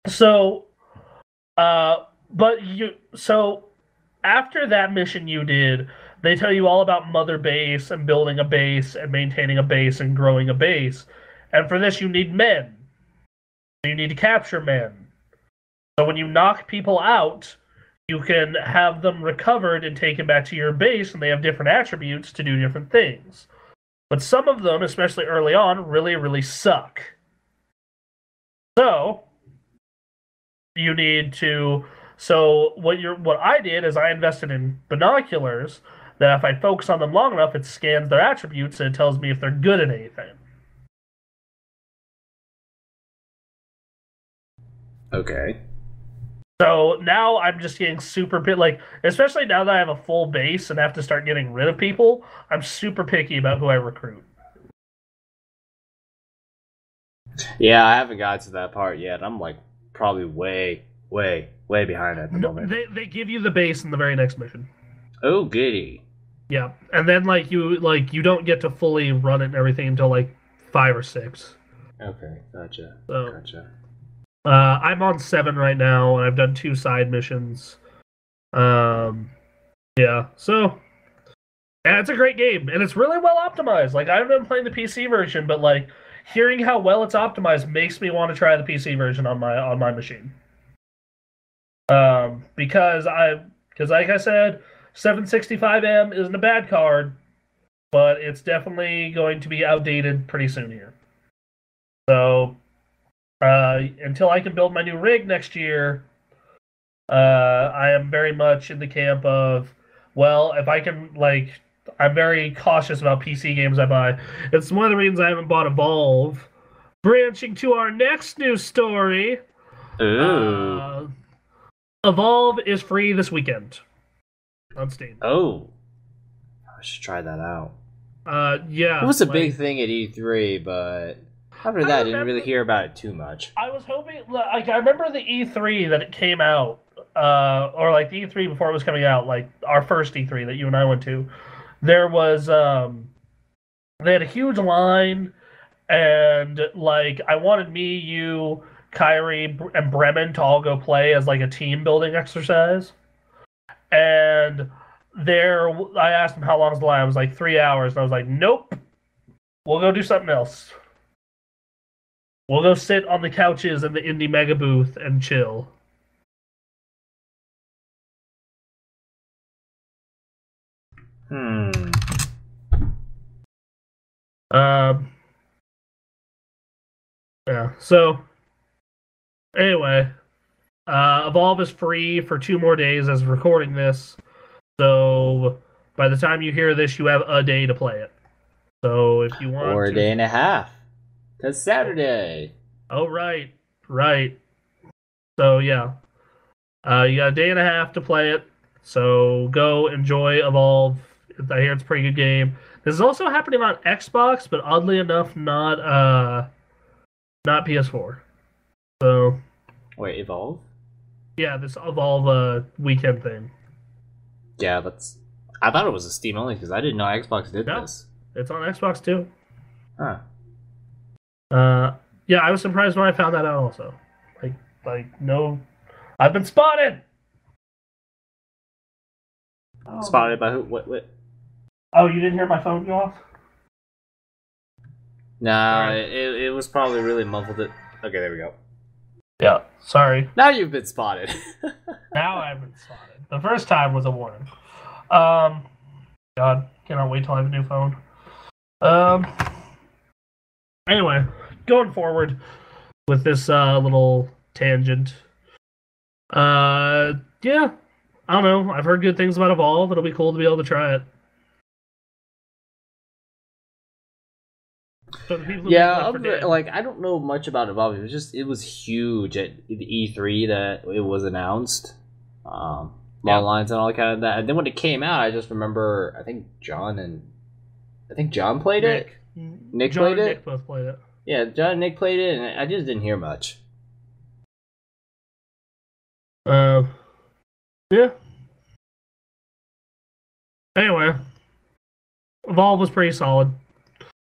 So, after that mission you did, they tell you all about Mother Base and building a base and maintaining a base and growing a base. And for this, you need men. You need to capture men. So when you knock people out, you can have them recovered and taken back to your base, and they have different attributes to do different things. But some of them, especially early on, really, really suck. So you need to. So what I did is I invested in binoculars that if I focus on them long enough, it scans their attributes and it tells me if they're good at anything.
Okay.
So now I'm just getting super especially now that I have a full base and have to start getting rid of people, I'm super picky about who I recruit.
Yeah, I haven't got to that part yet. I'm probably way behind at the moment.
They give you the base in the very next mission.
Oh, goody.
Yeah, and then you don't get to fully run it and everything until 5 or 6.
Okay, gotcha.
So,
gotcha.
I'm on 7 right now, and I've done 2 side missions. Yeah, so yeah, it's a great game, and it's really well optimized. I haven't been playing the PC version, but hearing how well it's optimized makes me want to try the PC version on my machine. Because like I said, 765M isn't a bad card, but it's definitely going to be outdated pretty soon here. So until I can build my new rig next year, I am very much in the camp of, well, if I can, I'm very cautious about PC games I buy. It's one of the reasons I haven't bought Evolve. Branching to our next news story.
Ooh.
Evolve is free this weekend on Steam.
Oh. I should try that out.
Yeah.
It was a big thing at E3, but after that, I didn't really hear about it too much.
I was hoping, I remember the E3 that it came out, or the E3 before it was coming out, our first E3 that you and I went to. There was, they had a huge line, and I wanted me, you, Kyrie, and Bremen to all go play as a team building exercise. And I asked him how long was the line. It was 3 hours, and I was like, nope, we'll go do something else. We'll go sit on the couches in the Indie Mega booth and chill. Yeah, so anyway, Evolve is free for 2 more days as of recording this. So by the time you hear this, you have a day to play it. So if you want
or a day and a half. Because Saturday.
Oh, right. So yeah. You got a day and a half to play it. So go enjoy Evolve. I hear it's a pretty good game. This is also happening on Xbox, but oddly enough, not PS4. So.
Wait, Evolve?
Yeah, this Evolve weekend thing.
Yeah, I thought it was a Steam only because I didn't know Xbox did this.
It's on Xbox too.
Huh.
Yeah, I was surprised when I found that out also. No, I've been spotted.
Spotted by who? What?
Oh, you didn't hear my phone go off?
Nah, it was probably really muffled. Okay, there we go.
Yeah, sorry.
Now you've been spotted.
Now I've been spotted. The first time was a warning. God, cannot wait till I have a new phone. Anyway, going forward with this little tangent. Yeah, I don't know. I've heard good things about Evolve. It'll be cool to be able to try it. So
yeah, I don't know much about Evolve. It was huge at the E3 that it was announced. Lines and all kind of that. And then when it came out, I just remember I think John played it. Nick
John
played
and
it.
Nick both played it.
Yeah, John and Nick played it, and I just didn't hear much.
Yeah, Yeah. Anyway, Evolve was pretty solid.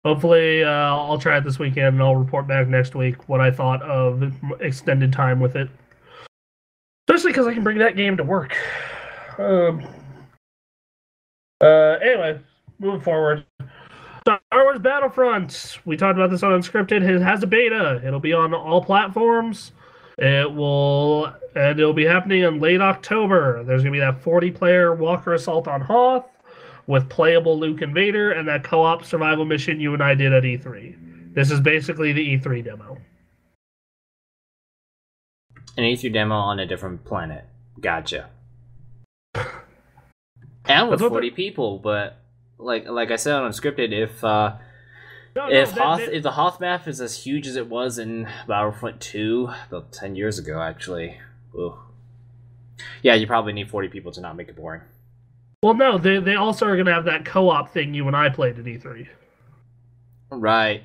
Hopefully, I'll try it this weekend and I'll report back next week what I thought of extended time with it. Especially because I can bring that game to work. Anyway, moving forward. Star Wars Battlefront. We talked about this on Unscripted. It has a beta. It'll be on all platforms. It'll be happening in late October. There's gonna be that 40-player Walker Assault on Hoth with playable Luke and Vader, and that co-op survival mission you and I did at E3. This is basically the E3 demo.
An E3 demo on a different planet. Gotcha. And with 40 people, but like I said on Unscripted, if the Hoth map is as huge as it was in Battlefront 2 about 10 years ago, actually, ooh. Yeah, you probably need 40 people to not make it boring.
Well, no, they also are going to have that co-op thing you and I played at E3.
Right.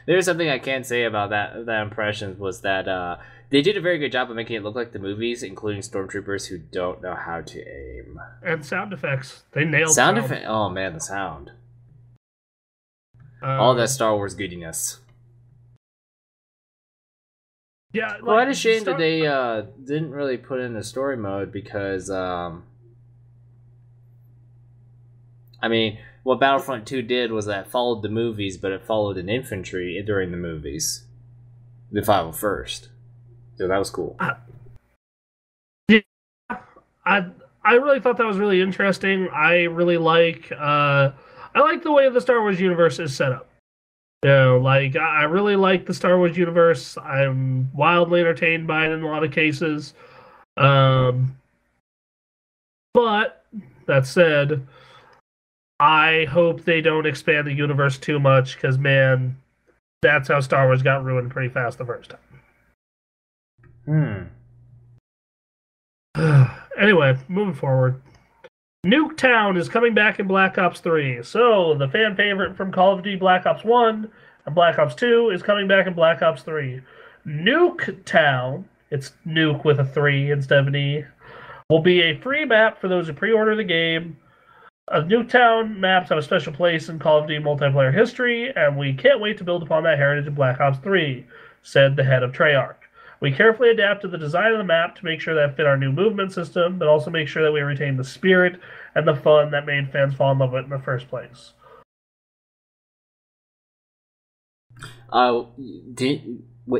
There's something I can say about that impression was that they did a very good job of making it look like the movies, including stormtroopers who don't know how to aim.
And sound effects. They nailed
sound effects. Oh man, the sound. All that Star Wars goodiness.
Yeah, like,
quite a shame that they didn't really put in the story mode because I mean, what Battlefront 2 did was that it followed the movies, but it followed an infantry during the movies. The 501st. So that was cool.
Yeah, I really thought that was really interesting. I really like the way the Star Wars universe is set up. You know, like I really like the Star Wars universe. I'm wildly entertained by it in a lot of cases. But that said, I hope they don't expand the universe too much because, man, that's how Star Wars got ruined pretty fast the first time. Anyway, moving forward. Nuketown is coming back in Black Ops 3. So, the fan favorite from Call of Duty Black Ops 1 and Black Ops 2 is coming back in Black Ops 3. Nuketown, it's nuke with a 3 instead of an E, will be a free map for those who pre-order the game. Nuketown maps have a special place in Call of Duty multiplayer history, and we can't wait to build upon that heritage in Black Ops 3, said the head of Treyarch. We carefully adapted the design of the map to make sure that it fit our new movement system, but also make sure that we retain the spirit and the fun that made fans fall in love with it in the first place.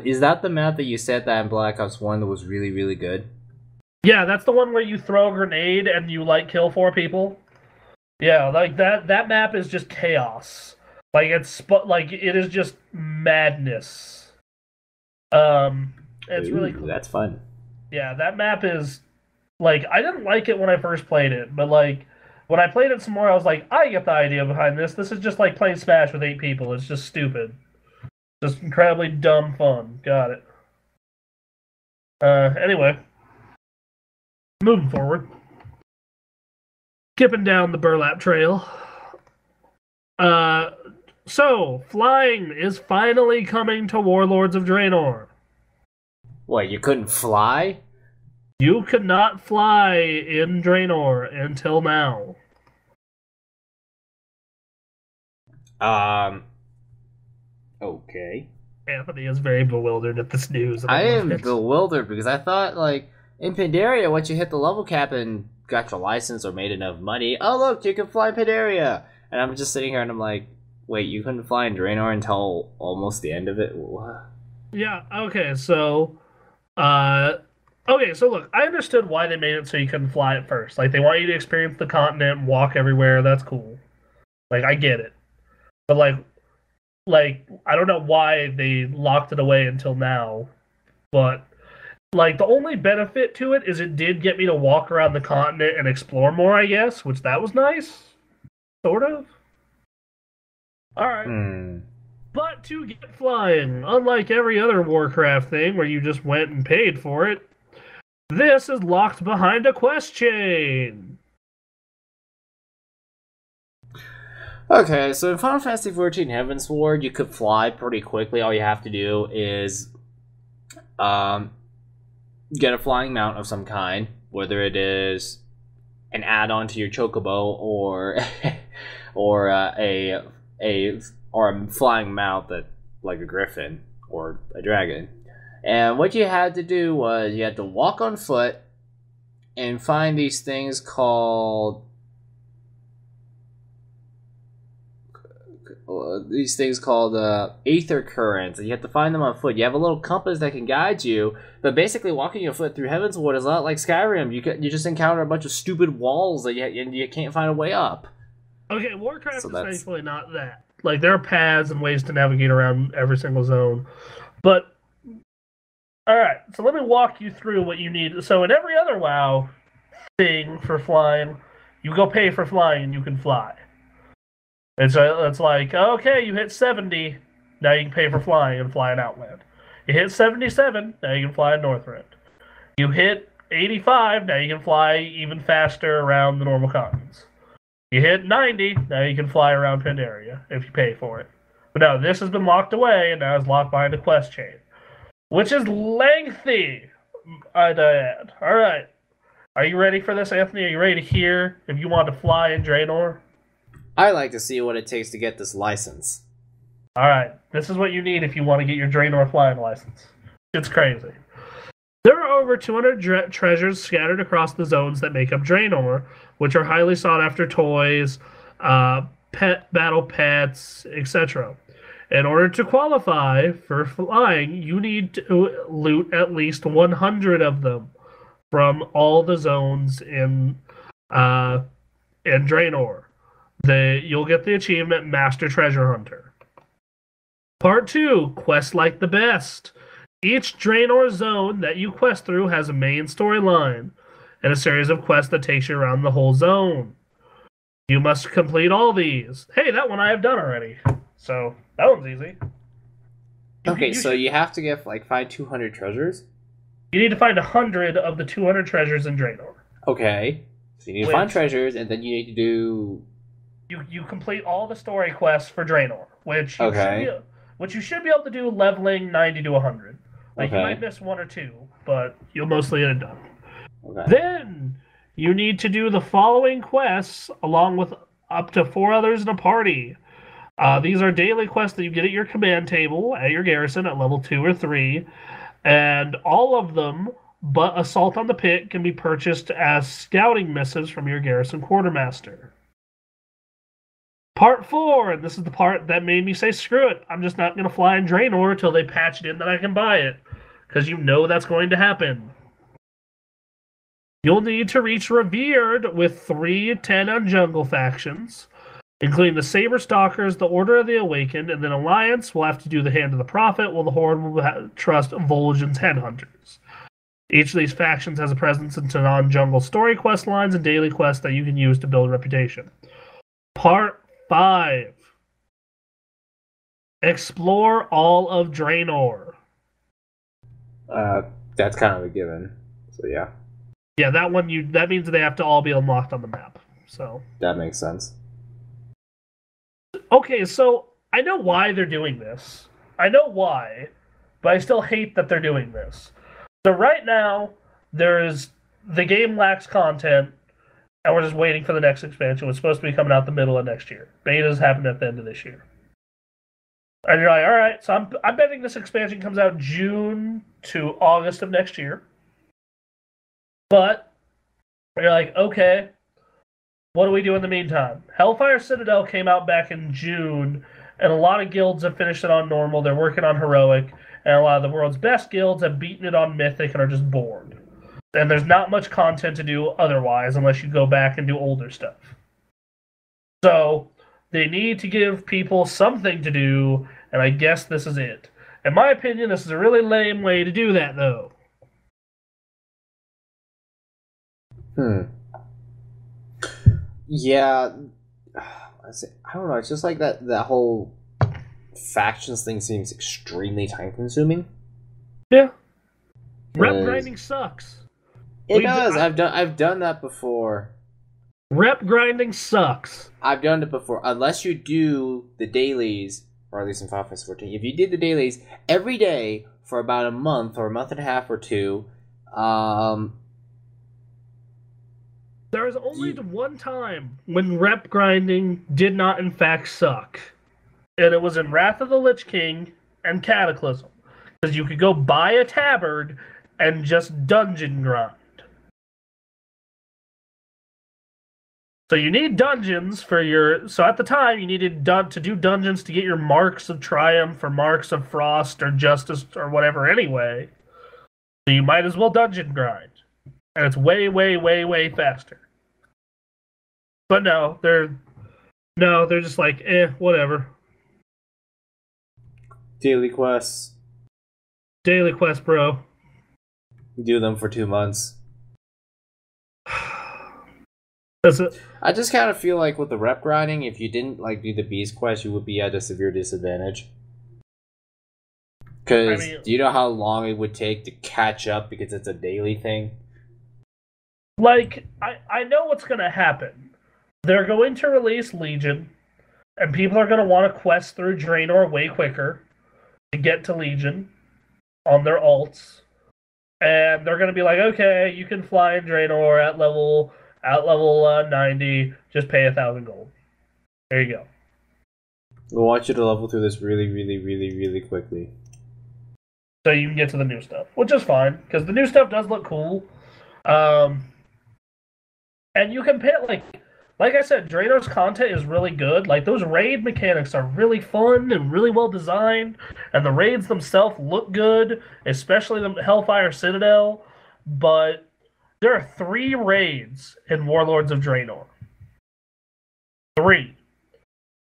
Is that the map that you said that in Black Ops 1 that was really, really good?
Yeah, that's the one where you throw a grenade and you, kill 4 people. Yeah, that map is just chaos. It is just madness. It's really cool.
That's fun.
Yeah, that map is I didn't like it when I first played it, but when I played it some more, I was like, I get the idea behind this. This is just like playing Smash with 8 people. It's just stupid. Just incredibly dumb fun. Got it. Anyway. Moving forward. Skipping down the burlap trail. So, flying is finally coming to Warlords of Draenor.
What, you couldn't fly?
You could not fly in Draenor until now.
Okay.
Anthony is very bewildered at this news.
I am bewildered because I thought, in Pandaria, once you hit the level cap and got your license or made enough money, oh look, you can fly Pandaria! And I'm just sitting here and I'm like, wait, you couldn't fly in Draenor until almost the end of it? What?
Yeah, okay, so... look, I understood why they made it so you couldn't fly at first. They want you to experience the continent, walk everywhere, that's cool. I get it. But, I don't know why they locked it away until now, but... the only benefit to it is it did get me to walk around the continent and explore more, I guess, which that was nice. Sort of. Alright. But to get flying, unlike every other Warcraft thing where you just went and paid for it, this is locked behind a quest chain.
Okay, so in Final Fantasy XIV Heavensward, you could fly pretty quickly. All you have to do is... get a flying mount of some kind, whether it is an add-on to your chocobo or or a flying mount that like a griffin or a dragon. And what you had to do was you had to walk on foot and find these things called aether currents, and you have to find them on foot. You have a little compass that can guide you, but basically walking your foot through Heavensward is a lot like Skyrim. You just encounter a bunch of stupid walls that you can't find a way up.
Okay, Warcraft is thankfully not that. Like, there are paths and ways to navigate around every single zone. But, alright, so let me walk you through what you need. So in every other WoW thing for flying, you go pay for flying and you can fly. And so it's like, okay, you hit 70, now you can pay for flying and fly in Outland. You hit 77, now you can fly in Northrend. You hit 85, now you can fly even faster around the normal continents. You hit 90, now you can fly around Pandaria if you pay for it. But no, this has been locked away, and now it's locked behind a quest chain. Which is lengthy, I'd add. Alright. Are you ready for this, Anthony? Are you ready to hear if you want to fly in Draenor?
I like to see what it takes to get this license.
Alright, this is what you need if you want to get your Draenor flying license. It's crazy. There are over 200 treasures scattered across the zones that make up Draenor, which are highly sought-after toys, battle pets, etc. In order to qualify for flying, you need to loot at least 100 of them from all the zones in Draenor. You'll get the achievement Master Treasure Hunter. Part 2, Quest Like the Best. Each Draenor zone that you quest through has a main storyline and a series of quests that takes you around the whole zone. You must complete all these. Hey, that one I have done already. So, that one's easy.
Okay, so you have to get, find 200 treasures?
You need to find 100 of the 200 treasures in Draenor.
Okay. So you need to find treasures, and then you need to do...
You complete all the story quests for Draenor, which you should be able to do leveling 90 to 100. You might miss one or two, but you'll mostly get it done. Okay. Then you need to do the following quests along with up to 4 others in a party. These are daily quests that you get at your command table at your garrison at level 2 or 3, and all of them but Assault on the Pit can be purchased as scouting missives from your garrison quartermaster. Part 4, and this is the part that made me say, screw it, I'm just not going to fly in Draenor until they patch it in that I can buy it. Because you know that's going to happen. You'll need to reach Revered with 3 10 on jungle factions, including the Saber Stalkers, the Order of the Awakened, and then Alliance will have to do the Hand of the Prophet, while the Horde will trust Vol'jin's Headhunters. Each of these factions has a presence into non-jungle story quest lines and daily quests that you can use to build reputation. Part 5. Explore all of Draenor.
That's kind of a given. So yeah.
Yeah, that means they have to all be unlocked on the map. So
that makes sense.
Okay, so I know why they're doing this. I know why, but I still hate that they're doing this. So right now, the game lacks content, and we're just waiting for the next expansion. It's supposed to be coming out the middle of next year. Betas happen at the end of this year. And you're like, all right, so I'm betting this expansion comes out June to August of next year. But you're like, okay, what do we do in the meantime? Hellfire Citadel came out back in June, and a lot of guilds have finished it on normal. They're working on heroic, and a lot of the world's best guilds have beaten it on mythic and are just bored. And there's not much content to do otherwise unless you go back and do older stuff. So they need to give people something to do, and I guess this is it. In my opinion, this is a really lame way to do that, though.
Yeah. I don't know, it's just like that whole factions thing seems extremely time-consuming.
Yeah. Rep grinding sucks.
It does. I've done that before.
Rep grinding sucks.
I've done it before. Unless you do the dailies, or at least in Final Fantasy 14, if you did the dailies every day for about a month or a month and a half or two,
There is only one time when rep grinding did not in fact suck. And it was in Wrath of the Lich King and Cataclysm. Because you could go buy a tabard and just dungeon grind. So you need dungeons for your... So at the time, you needed to do dungeons to get your Marks of Triumph or Marks of Frost or Justice or whatever anyway. So you might as well dungeon grind. And it's way, way, way, way faster. But no, they're just like, whatever.
Daily quests.
Daily quest, bro.
Do them for 2 months.
That's it.
I just kind of feel like with the rep grinding, if you didn't like do the beast quest, you would be at a severe disadvantage. Because do you know how long it would take to catch up because it's a daily thing?
Like, I know what's going to happen. They're going to release Legion, and people are going to want to quest through Draenor way quicker to get to Legion on their alts. And they're going to be like, okay, you can fly in Draenor at level 90, just pay 1,000 gold. There you go.
I want you to level through this really, really, really, really quickly.
So you can get to the new stuff, which is fine, because the new stuff does look cool. And you can pit, like I said, Draenor's content is really good. Like, those raid mechanics are really fun and really well designed, and the raids themselves look good, especially the Hellfire Citadel, but there are 3 raids in Warlords of Draenor. 3.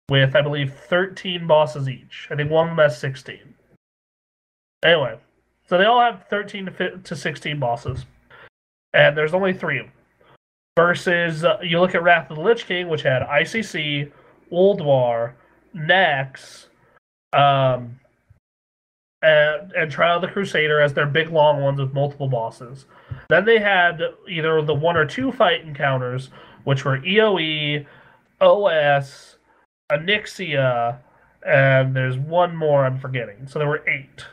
With, I believe, 13 bosses each. I think one of them has 16. Anyway, so they all have 13 to 16 bosses. And there's only 3 of them. Versus, you look at Wrath of the Lich King, which had ICC, Ulduar, Nax, and Trial of the Crusader as their big long ones with multiple bosses. Then they had either the 1 or 2 fight encounters, which were EOE, OS, Onyxia, and there's one more I'm forgetting. So there were 8.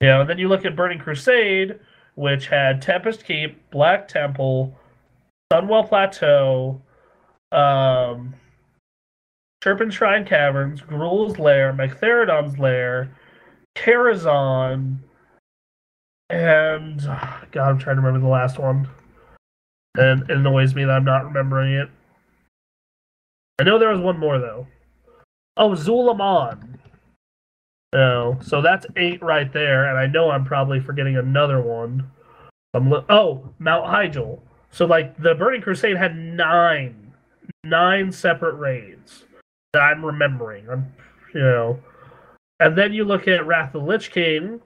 And then you look at Burning Crusade, which had Tempest Keep, Black Temple, Sunwell Plateau, Turpin Shrine Caverns, Gruul's Lair, Magtheridon's Lair, Karazhan, and God, I'm trying to remember the last one. And it annoys me that I'm not remembering it. I know there was one more though. Oh, Zulaman. So that's 8 right there, and I know I'm probably forgetting another one. Mount Hyjal. So, the Burning Crusade had 9 separate raids that I'm remembering. And then you look at Wrath of the Lich King,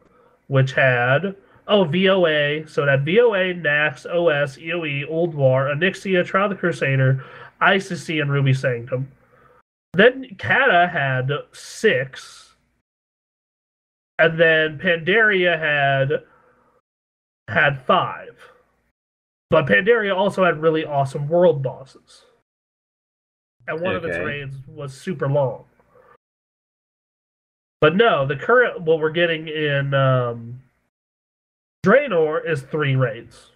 which had, VOA. So it had VOA, Nax, OS, EOE, Ulduar, Onyxia, Trial of the Crusader, ICC, and Ruby Sanctum. Then Kata had 6. And then Pandaria had 5. But Pandaria also had really awesome world bosses. And one of its raids was super long. But no, the current, what we're getting in Draenor is 3 raids.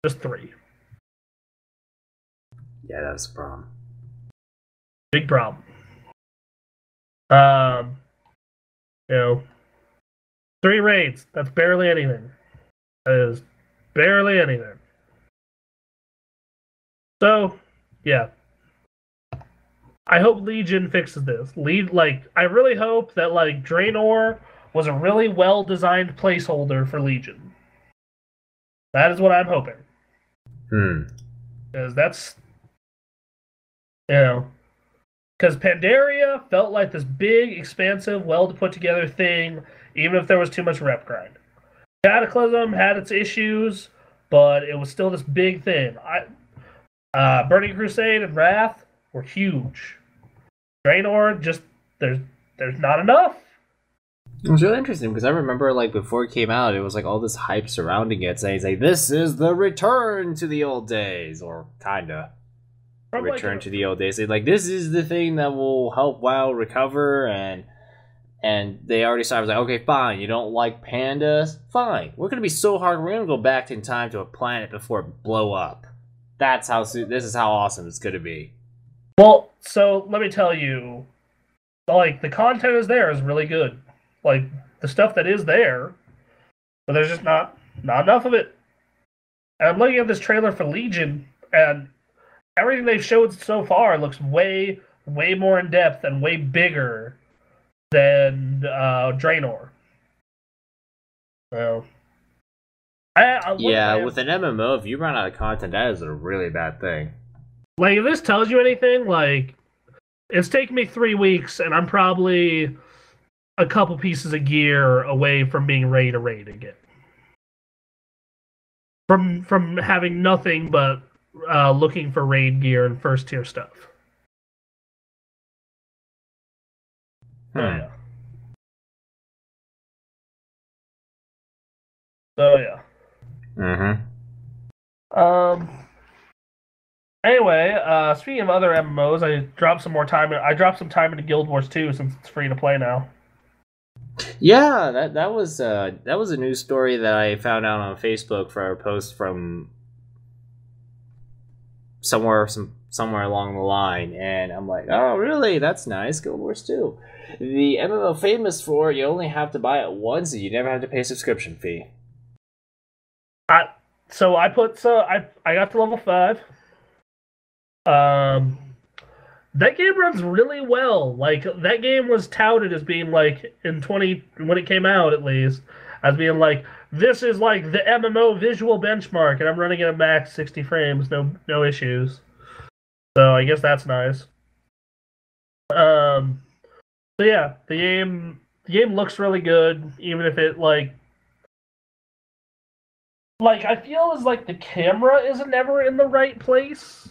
Just 3.
Yeah, that's a problem.
Big problem. 3 raids. That's barely anything. That is barely anything. So, yeah. I hope Legion fixes this. I really hope that Draenor was a really well-designed placeholder for Legion. That is what I'm hoping. Because that's, because Pandaria felt like this big, expansive, well-put-together thing, even if there was too much rep grind. Cataclysm had its issues, but it was still this big thing. Burning Crusade and Wrath were huge. Draenor, just there's not enough.
It was really interesting because I remember before it came out, it was all this hype surrounding it, saying this is the return to the old days, or kinda return to the old days. They this is the thing that will help WoW recover, and they already started. I was okay, fine. You don't like pandas, fine. We're gonna be so hard. We're gonna go back in time to a planet before it blow up. this is how awesome it's gonna be.
Well, so let me tell you, like, the content is really good. Like, the stuff that is there, but there's just not enough of it. And I'm looking at this trailer for Legion, and everything they've showed so far looks way more in depth and way bigger than Draenor. So,
with an MMO, if you run out of content, that is a really bad thing.
Like, if this tells you anything, like, it's taken me 3 weeks, and I'm probably a couple pieces of gear away from being ready to raid again. From having nothing but looking for raid gear and first tier stuff. So yeah. Anyway, speaking of other MMOs, I dropped some time into Guild Wars 2 since it's free to play now.
Yeah, that was a news story that I found out on Facebook for a post from somewhere along the line, and I'm like, oh really? That's nice. Guild Wars 2, the MMO famous for you only have to buy it once and you never have to pay a subscription fee.
I got to level 5. That game runs really well. Like, that game was touted as being like when it came out, at least, as being like, this is like the MMO visual benchmark, and I'm running at a max 60 frames, no issues. So I guess that's nice. So yeah, the game looks really good, even if it like I feel as like the camera isn't never in the right place.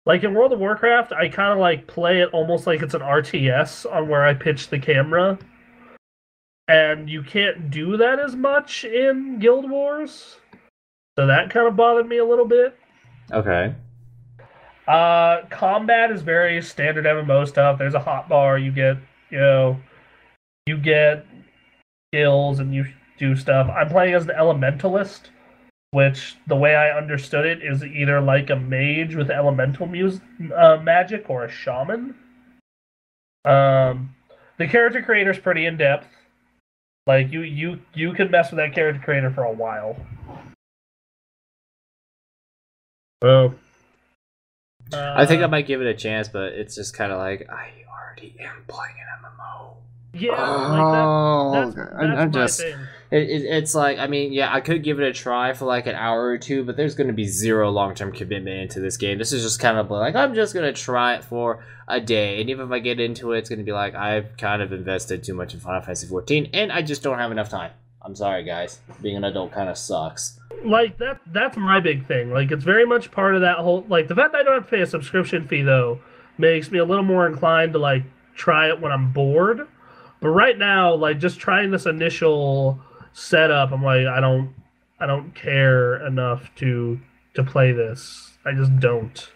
Like, in World of Warcraft, I kind of like play it almost like it's an RTS on where I pitch the camera. And you can't do that as much in Guild Wars. So that kind of bothered me a little bit.
Okay.
Combat is very standard MMO stuff. There's a hotbar, you get skills and you do stuff. I'm playing as the Elementalist, which, the way I understood it, is either like a mage with elemental magic or a shaman. The character creator's pretty in depth. Like, you can mess with that character creator for a while. So,
I think I might give it a chance, but it's just kind of like, I already am playing an MMO.
Yeah,
that's my thing. It's like, I mean, yeah, I could give it a try for like an hour or two, but there's going to be zero long-term commitment into this game. This is just kind of like, I'm just going to try it for a day, and even if I get into it, it's going to be like, I've kind of invested too much in Final Fantasy XIV, and I just don't have enough time. I'm sorry, guys. Being an adult kind of sucks.
Like, that's my big thing. Like, it's very much part of that whole, like, the fact that I don't have to pay a subscription fee, though, makes me a little more inclined to, like, try it when I'm bored. But right now, like, just trying this initial setup, I'm like, I don't care enough to play this. I just don't.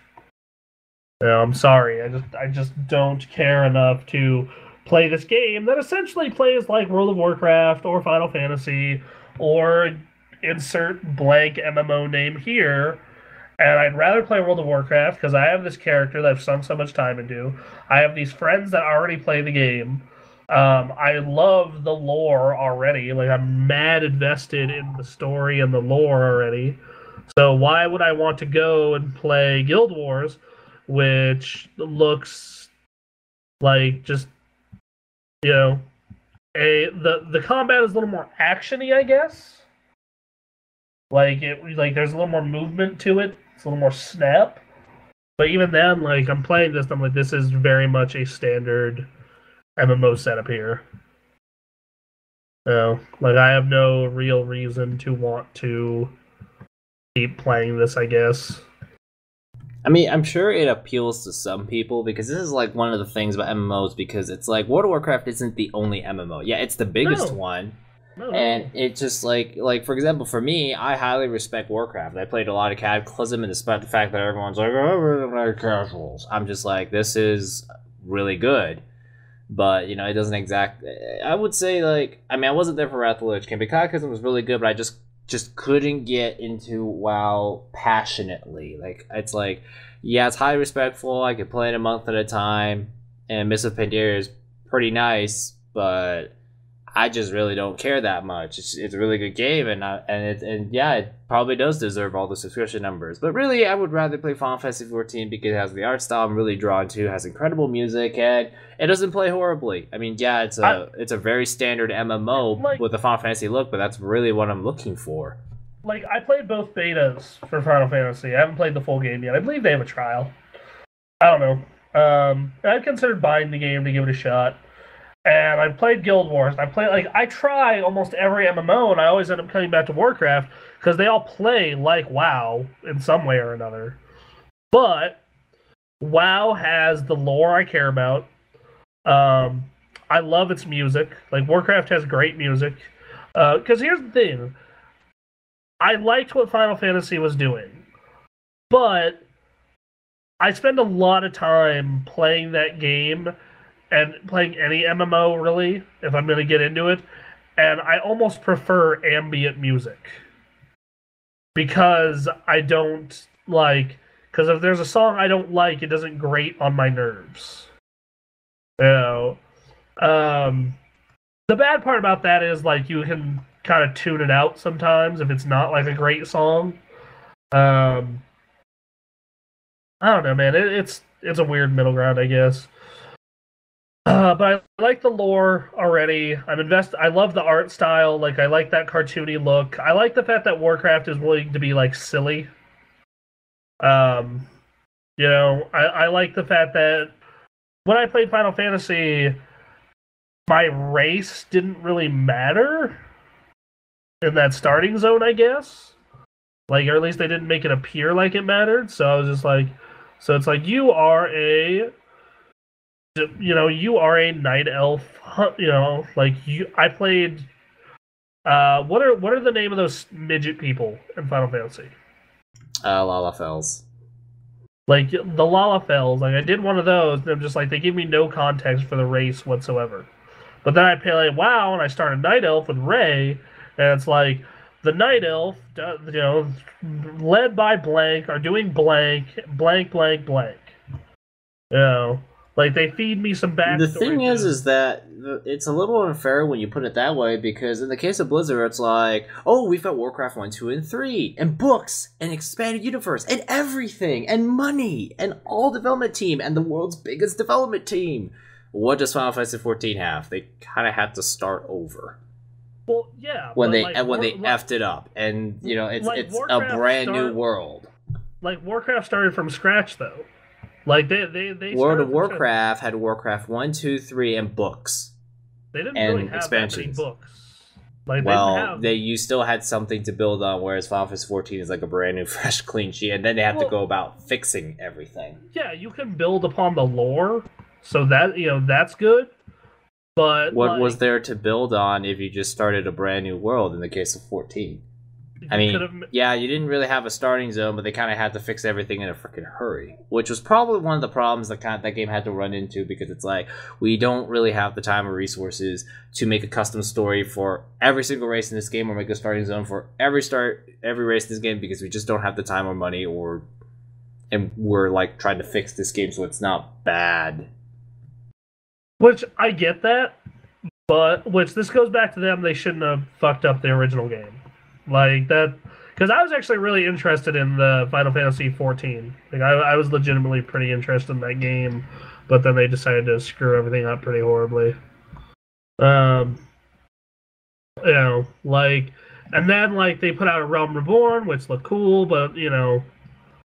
No, I'm sorry. I just don't care enough to play this game that essentially plays like World of Warcraft or Final Fantasy or insert blank MMO name here. And I'd rather play World of Warcraft because I have this character that I've sunk so much time into. I have these friends that already play the game. I love the lore already. Like, I'm mad invested in the story and the lore already. So why would I want to go and play Guild Wars, which looks like just, the combat is a little more actiony, I guess. Like, there's a little more movement to it. It's a little more snap. But even then, like, I'm playing this, I'm like, this is very much a standard MMO setup here. So, like, I have no real reason to want to keep playing this, I guess.
I mean, I'm sure it appeals to some people because this is like one of the things about MMOs, because it's like World of Warcraft isn't the only MMO. Yeah, it's the biggest one.
No.
And it's just like for example, for me, I highly respect Warcraft. I played a lot of Cataclysm, and despite the fact that everyone's like, oh, we're like casuals, I'm just like, this is really good. But, it doesn't I would say, like, I mean, I wasn't there for Wrath of the Lich King, but Cataclysm was really good, but I just just couldn't get into WoW passionately. Like, it's like, yeah, it's highly respectful. I could play it a month at a time, and Mists of Pandaria is pretty nice, but I just really don't care that much. It's a really good game, and yeah, it probably does deserve all the subscription numbers. But really, I would rather play Final Fantasy XIV because it has the art style I'm really drawn to, has incredible music, and it doesn't play horribly. I mean, yeah, it's a very standard MMO with a Final Fantasy look, but that's really what I'm looking for.
Like, I played both betas for Final Fantasy. I haven't played the full game yet. I believe they have a trial. I don't know. I've considered buying the game to give it a shot. And I've played Guild Wars. I try almost every MMO, and I always end up coming back to Warcraft because they all play like WoW in some way or another. But WoW has the lore I care about. I love its music. Like, Warcraft has great music. Because here's the thing. I liked what Final Fantasy was doing. But I spend a lot of time playing that game and playing any MMO, really, if I'm going to get into it, and I almost prefer ambient music. Because I don't like... Because if there's a song I don't like, it doesn't grate on my nerves. You know? The bad part about that is, like, you can kind of tune it out sometimes if it's not, like, a great song. I don't know, man. It's a weird middle ground, I guess. But I like the lore already. I love the art style. Like, I like that cartoony look. I like the fact that Warcraft is willing to be, like, silly. You know, I like the fact that when I played Final Fantasy, my race didn't really matter in that starting zone, I guess. Like, or at least they didn't make it appear like it mattered. So I was just like, so it's like, you are a night elf, you know, like, I played, what are the name of those midget people in Final Fantasy?
Lalafels.
Like, the Lalafels, like, I did one of those, and I'm just like, they give me no context for the race whatsoever. But then I play WoW, and I start a night elf with Ray, and it's like, the night elf, you know, led by blank, are doing blank, blank, blank, blank. You know? Like, they feed me some backstory.
The thing is that it's a little unfair when you put it that way, because in the case of Blizzard, it's like, oh, we've got Warcraft 1, 2, and 3, and books, and expanded universe, and everything, and money, and all development team, and the world's biggest development team. What does Final Fantasy XIV have? They kind of had to start over.
Well, yeah.
When they effed it up, and, you know, it's a brand new world.
Like, Warcraft started from scratch, though. Like, they
World of Warcraft had Warcraft 1, 2, 3, and books.
They didn't really have that many books. Like,
you still had something to build on, whereas Final Fantasy XIV is like a brand new, fresh, clean sheet, and then they have to go about fixing everything.
Yeah, you can build upon the lore, so that, you know, that's good. But
what was there to build on if you just started a brand new world in the case of 14? I mean, yeah, you didn't really have a starting zone, but they kind of had to fix everything in a freaking hurry, which was probably one of the problems that that game had to run into, because it's like, we don't really have the time or resources to make a custom story for every single race in this game, or make a starting zone for every race in this game, because we just don't have the time or money, and we're like trying to fix this game so it's not bad.
Which, I get that, but this goes back to them. They shouldn't have fucked up the original game. Like, that, because I was actually really interested in the Final Fantasy XIV. Like, I was legitimately pretty interested in that game, but then they decided to screw everything up pretty horribly. You know, like, and then, like, they put out a Realm Reborn, which looked cool, but, you know,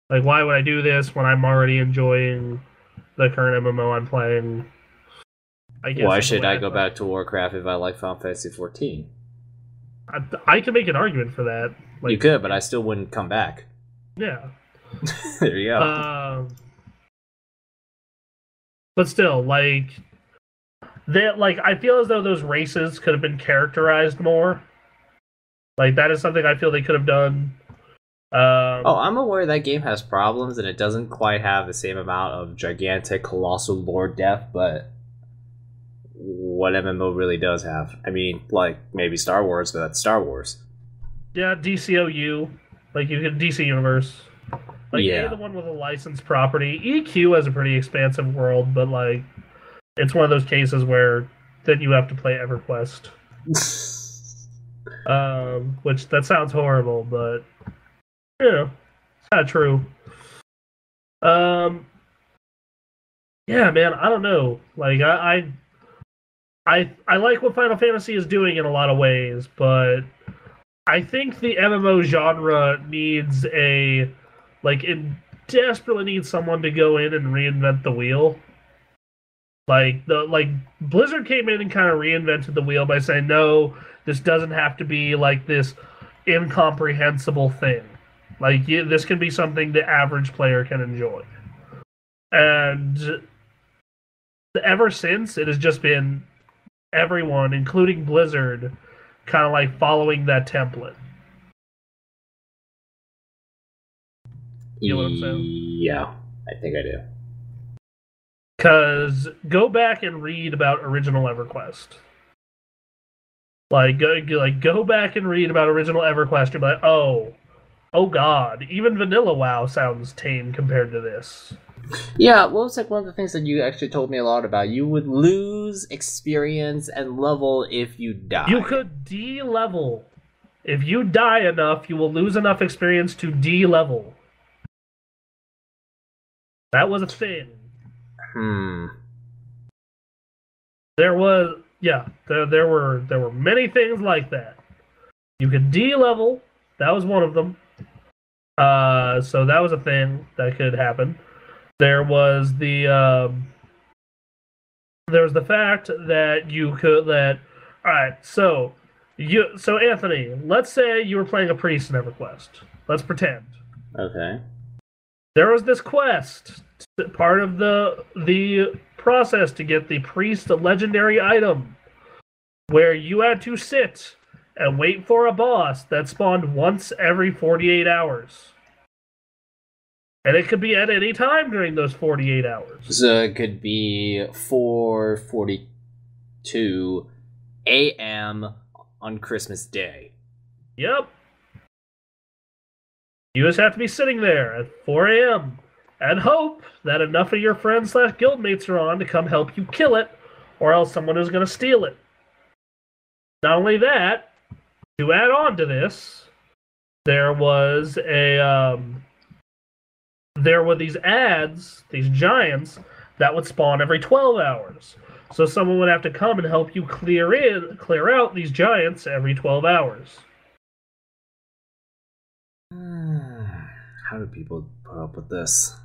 like, why would I do this when I'm already enjoying the current MMO I'm playing? I guess.
Why should I go back to Warcraft if I like Final Fantasy XIV?
I can make an argument for that. Like,
you could, but I still wouldn't come back.
Yeah.
There you go.
But still, like, I feel as though those races could have been characterized more. Like, that is something I feel they could have done.
I'm aware that game has problems, and it doesn't quite have the same amount of gigantic, colossal lore depth, but what MMO really does have. I mean, like, maybe Star Wars, but that's Star Wars.
Yeah, DCOU, like you could DC Universe, like
Yeah.
the one with a licensed property. EQ has a pretty expansive world, but like it's one of those cases where then you have to play EverQuest. Which that sounds horrible, but you know, it's kind of true. Um, yeah, man, I don't know. Like I like what Final Fantasy is doing in a lot of ways, but I think the MMO genre needs it desperately needs someone to go in and reinvent the wheel. Like Blizzard came in and kind of reinvented the wheel by saying, no, this doesn't have to be like this incomprehensible thing. Like this can be something the average player can enjoy. And ever since, it has just been everyone, including Blizzard, kind of like following that template. You know what I'm saying?
Yeah, I think I do.
Because go back and read about original EverQuest. Go back and read about original EverQuest. You'll be like, oh god, even vanilla WoW sounds tame compared to this.
Yeah, what was like one of the things that you actually told me a lot about? You would lose experience and level if you die.
You could de-level. If you die enough, you will lose enough experience to de-level. That was a thing. There were many things like that. You could de-level. That was one of them. So that was a thing that could happen. There was the fact that you could alright, so Anthony, let's say you were playing a priest in EverQuest. Let's pretend.
Okay.
There was this quest, part of the process to get the priest legendary item, where you had to sit and wait for a boss that spawned once every 48 hours. And it could be at any time during those 48 hours.
So it could be 4:42 a.m. on Christmas Day.
Yep. You just have to be sitting there at 4 a.m. and hope that enough of your friends / guildmates are on to come help you kill it, or else someone is going to steal it. Not only that, to add on to this, there were these ads, these giants, that would spawn every 12 hours. So someone would have to come and help you clear out these giants every 12 hours.
How do people put up with this?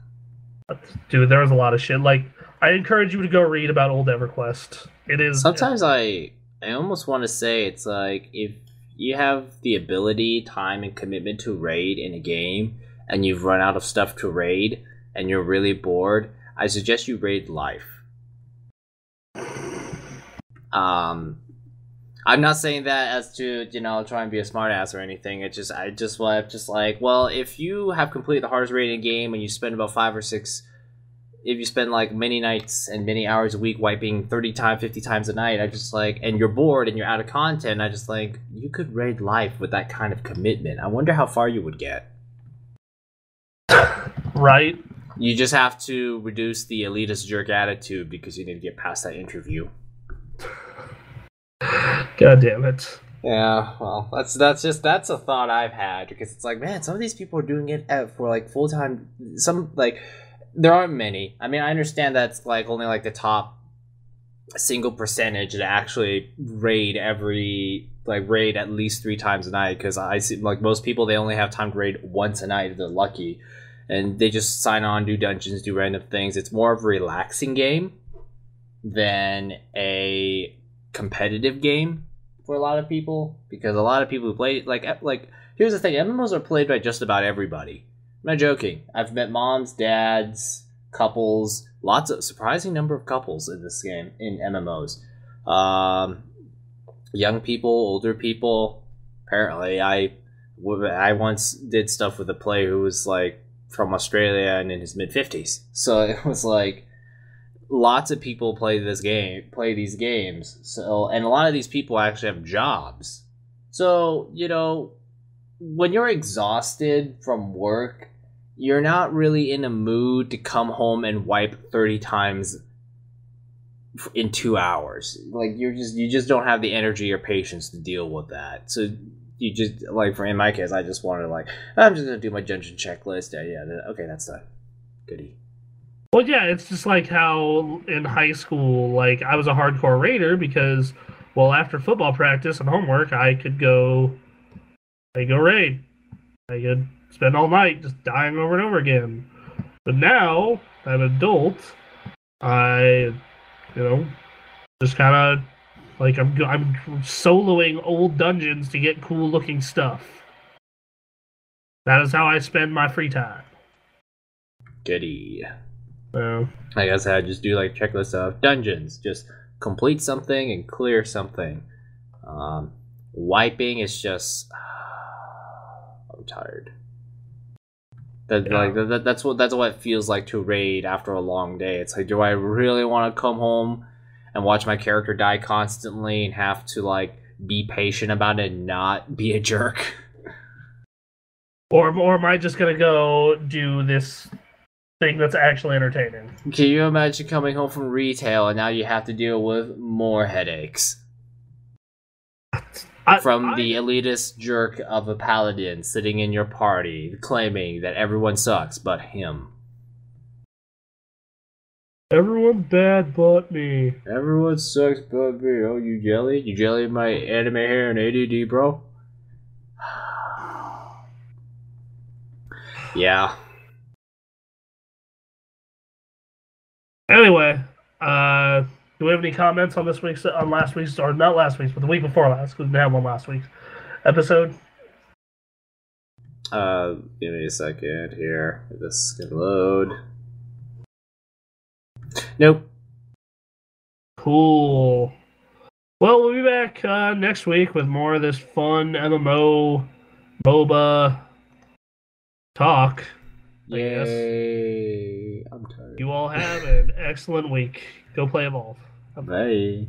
Dude, there was a lot of shit. Like, I encourage you to go read about old EverQuest. It is...
Sometimes I almost want to say it's like, if you have the ability, time, and commitment to raid in a game, and you've run out of stuff to raid, and you're really bored, I suggest you raid life. I'm not saying that as to, try and be a smartass or anything. If you have completed the hardest raid in the game and you spend about 5 or 6, if you spend like many nights and many hours a week wiping 30 times, 50 times a night, and you're bored and you're out of content, you could raid life with that kind of commitment. I wonder how far you would get.
Right?
You just have to reduce the elitist jerk attitude because you need to get past that interview.
God damn it.
Yeah, well, that's a thought I've had, because it's like, man, some of these people are doing it for like full time. Some, like, there aren't many. I mean, I understand that's like only like the top single percentage that actually raid at least 3 times a night, because I see like most people, they only have time to raid once a night if they're lucky, and they just sign on, do dungeons, do random things. It's more of a relaxing game than a competitive game for a lot of people, because a lot of people who play like here's the thing, MMOs are played by just about everybody. I'm not joking. I've met moms, dads, couples, surprising number of couples in this game, in MMOs. Young people, older people. Apparently, I once did stuff with a player who was like from Australia and in his mid-50s. So it was like, lots of people play these games. So, and a lot of these people actually have jobs. So, when you're exhausted from work, you're not really in a mood to come home and wipe 30 times in 2 hours. Like you just don't have the energy or patience to deal with that. So you just like in my case, I just wanted I'm just gonna do my dungeon checklist. Okay, that's done. Goodie.
Well, yeah, it's just like how in high school, like I was a hardcore raider because, well, after football practice and homework, I go raid. I could spend all night just dying over and over again. But now, I'm an adult, I, just kind of like I'm soloing old dungeons to get cool looking stuff. That is how I spend my free time.
Goodie.
So,
I guess I just do like checklist of dungeons, just complete something and clear something. Wiping is just I'm tired. That's what it feels like to raid after a long day. It's like, do I really want to come home and watch my character die constantly and have to like be patient about it and not be a jerk?
Or am I just gonna go do this thing that's actually entertaining?
Can you imagine coming home from retail and now you have to deal with more headaches? From the elitist jerk of a paladin sitting in your party, claiming that everyone sucks but him.
Everyone's bad but me.
Everyone sucks but me. Oh, you jelly? You jelly my anime hair and ADD, bro? Yeah.
Anyway, do we have any comments on last week's, or not last week's, but the week before last, because we didn't have one last week's episode?
Give me a second here. This can load. Nope.
Cool. Well, we'll be back next week with more of this fun MMO, MOBA talk.
Yay. I'm tired.
You all have an excellent week. Go play Evolve.
Bye.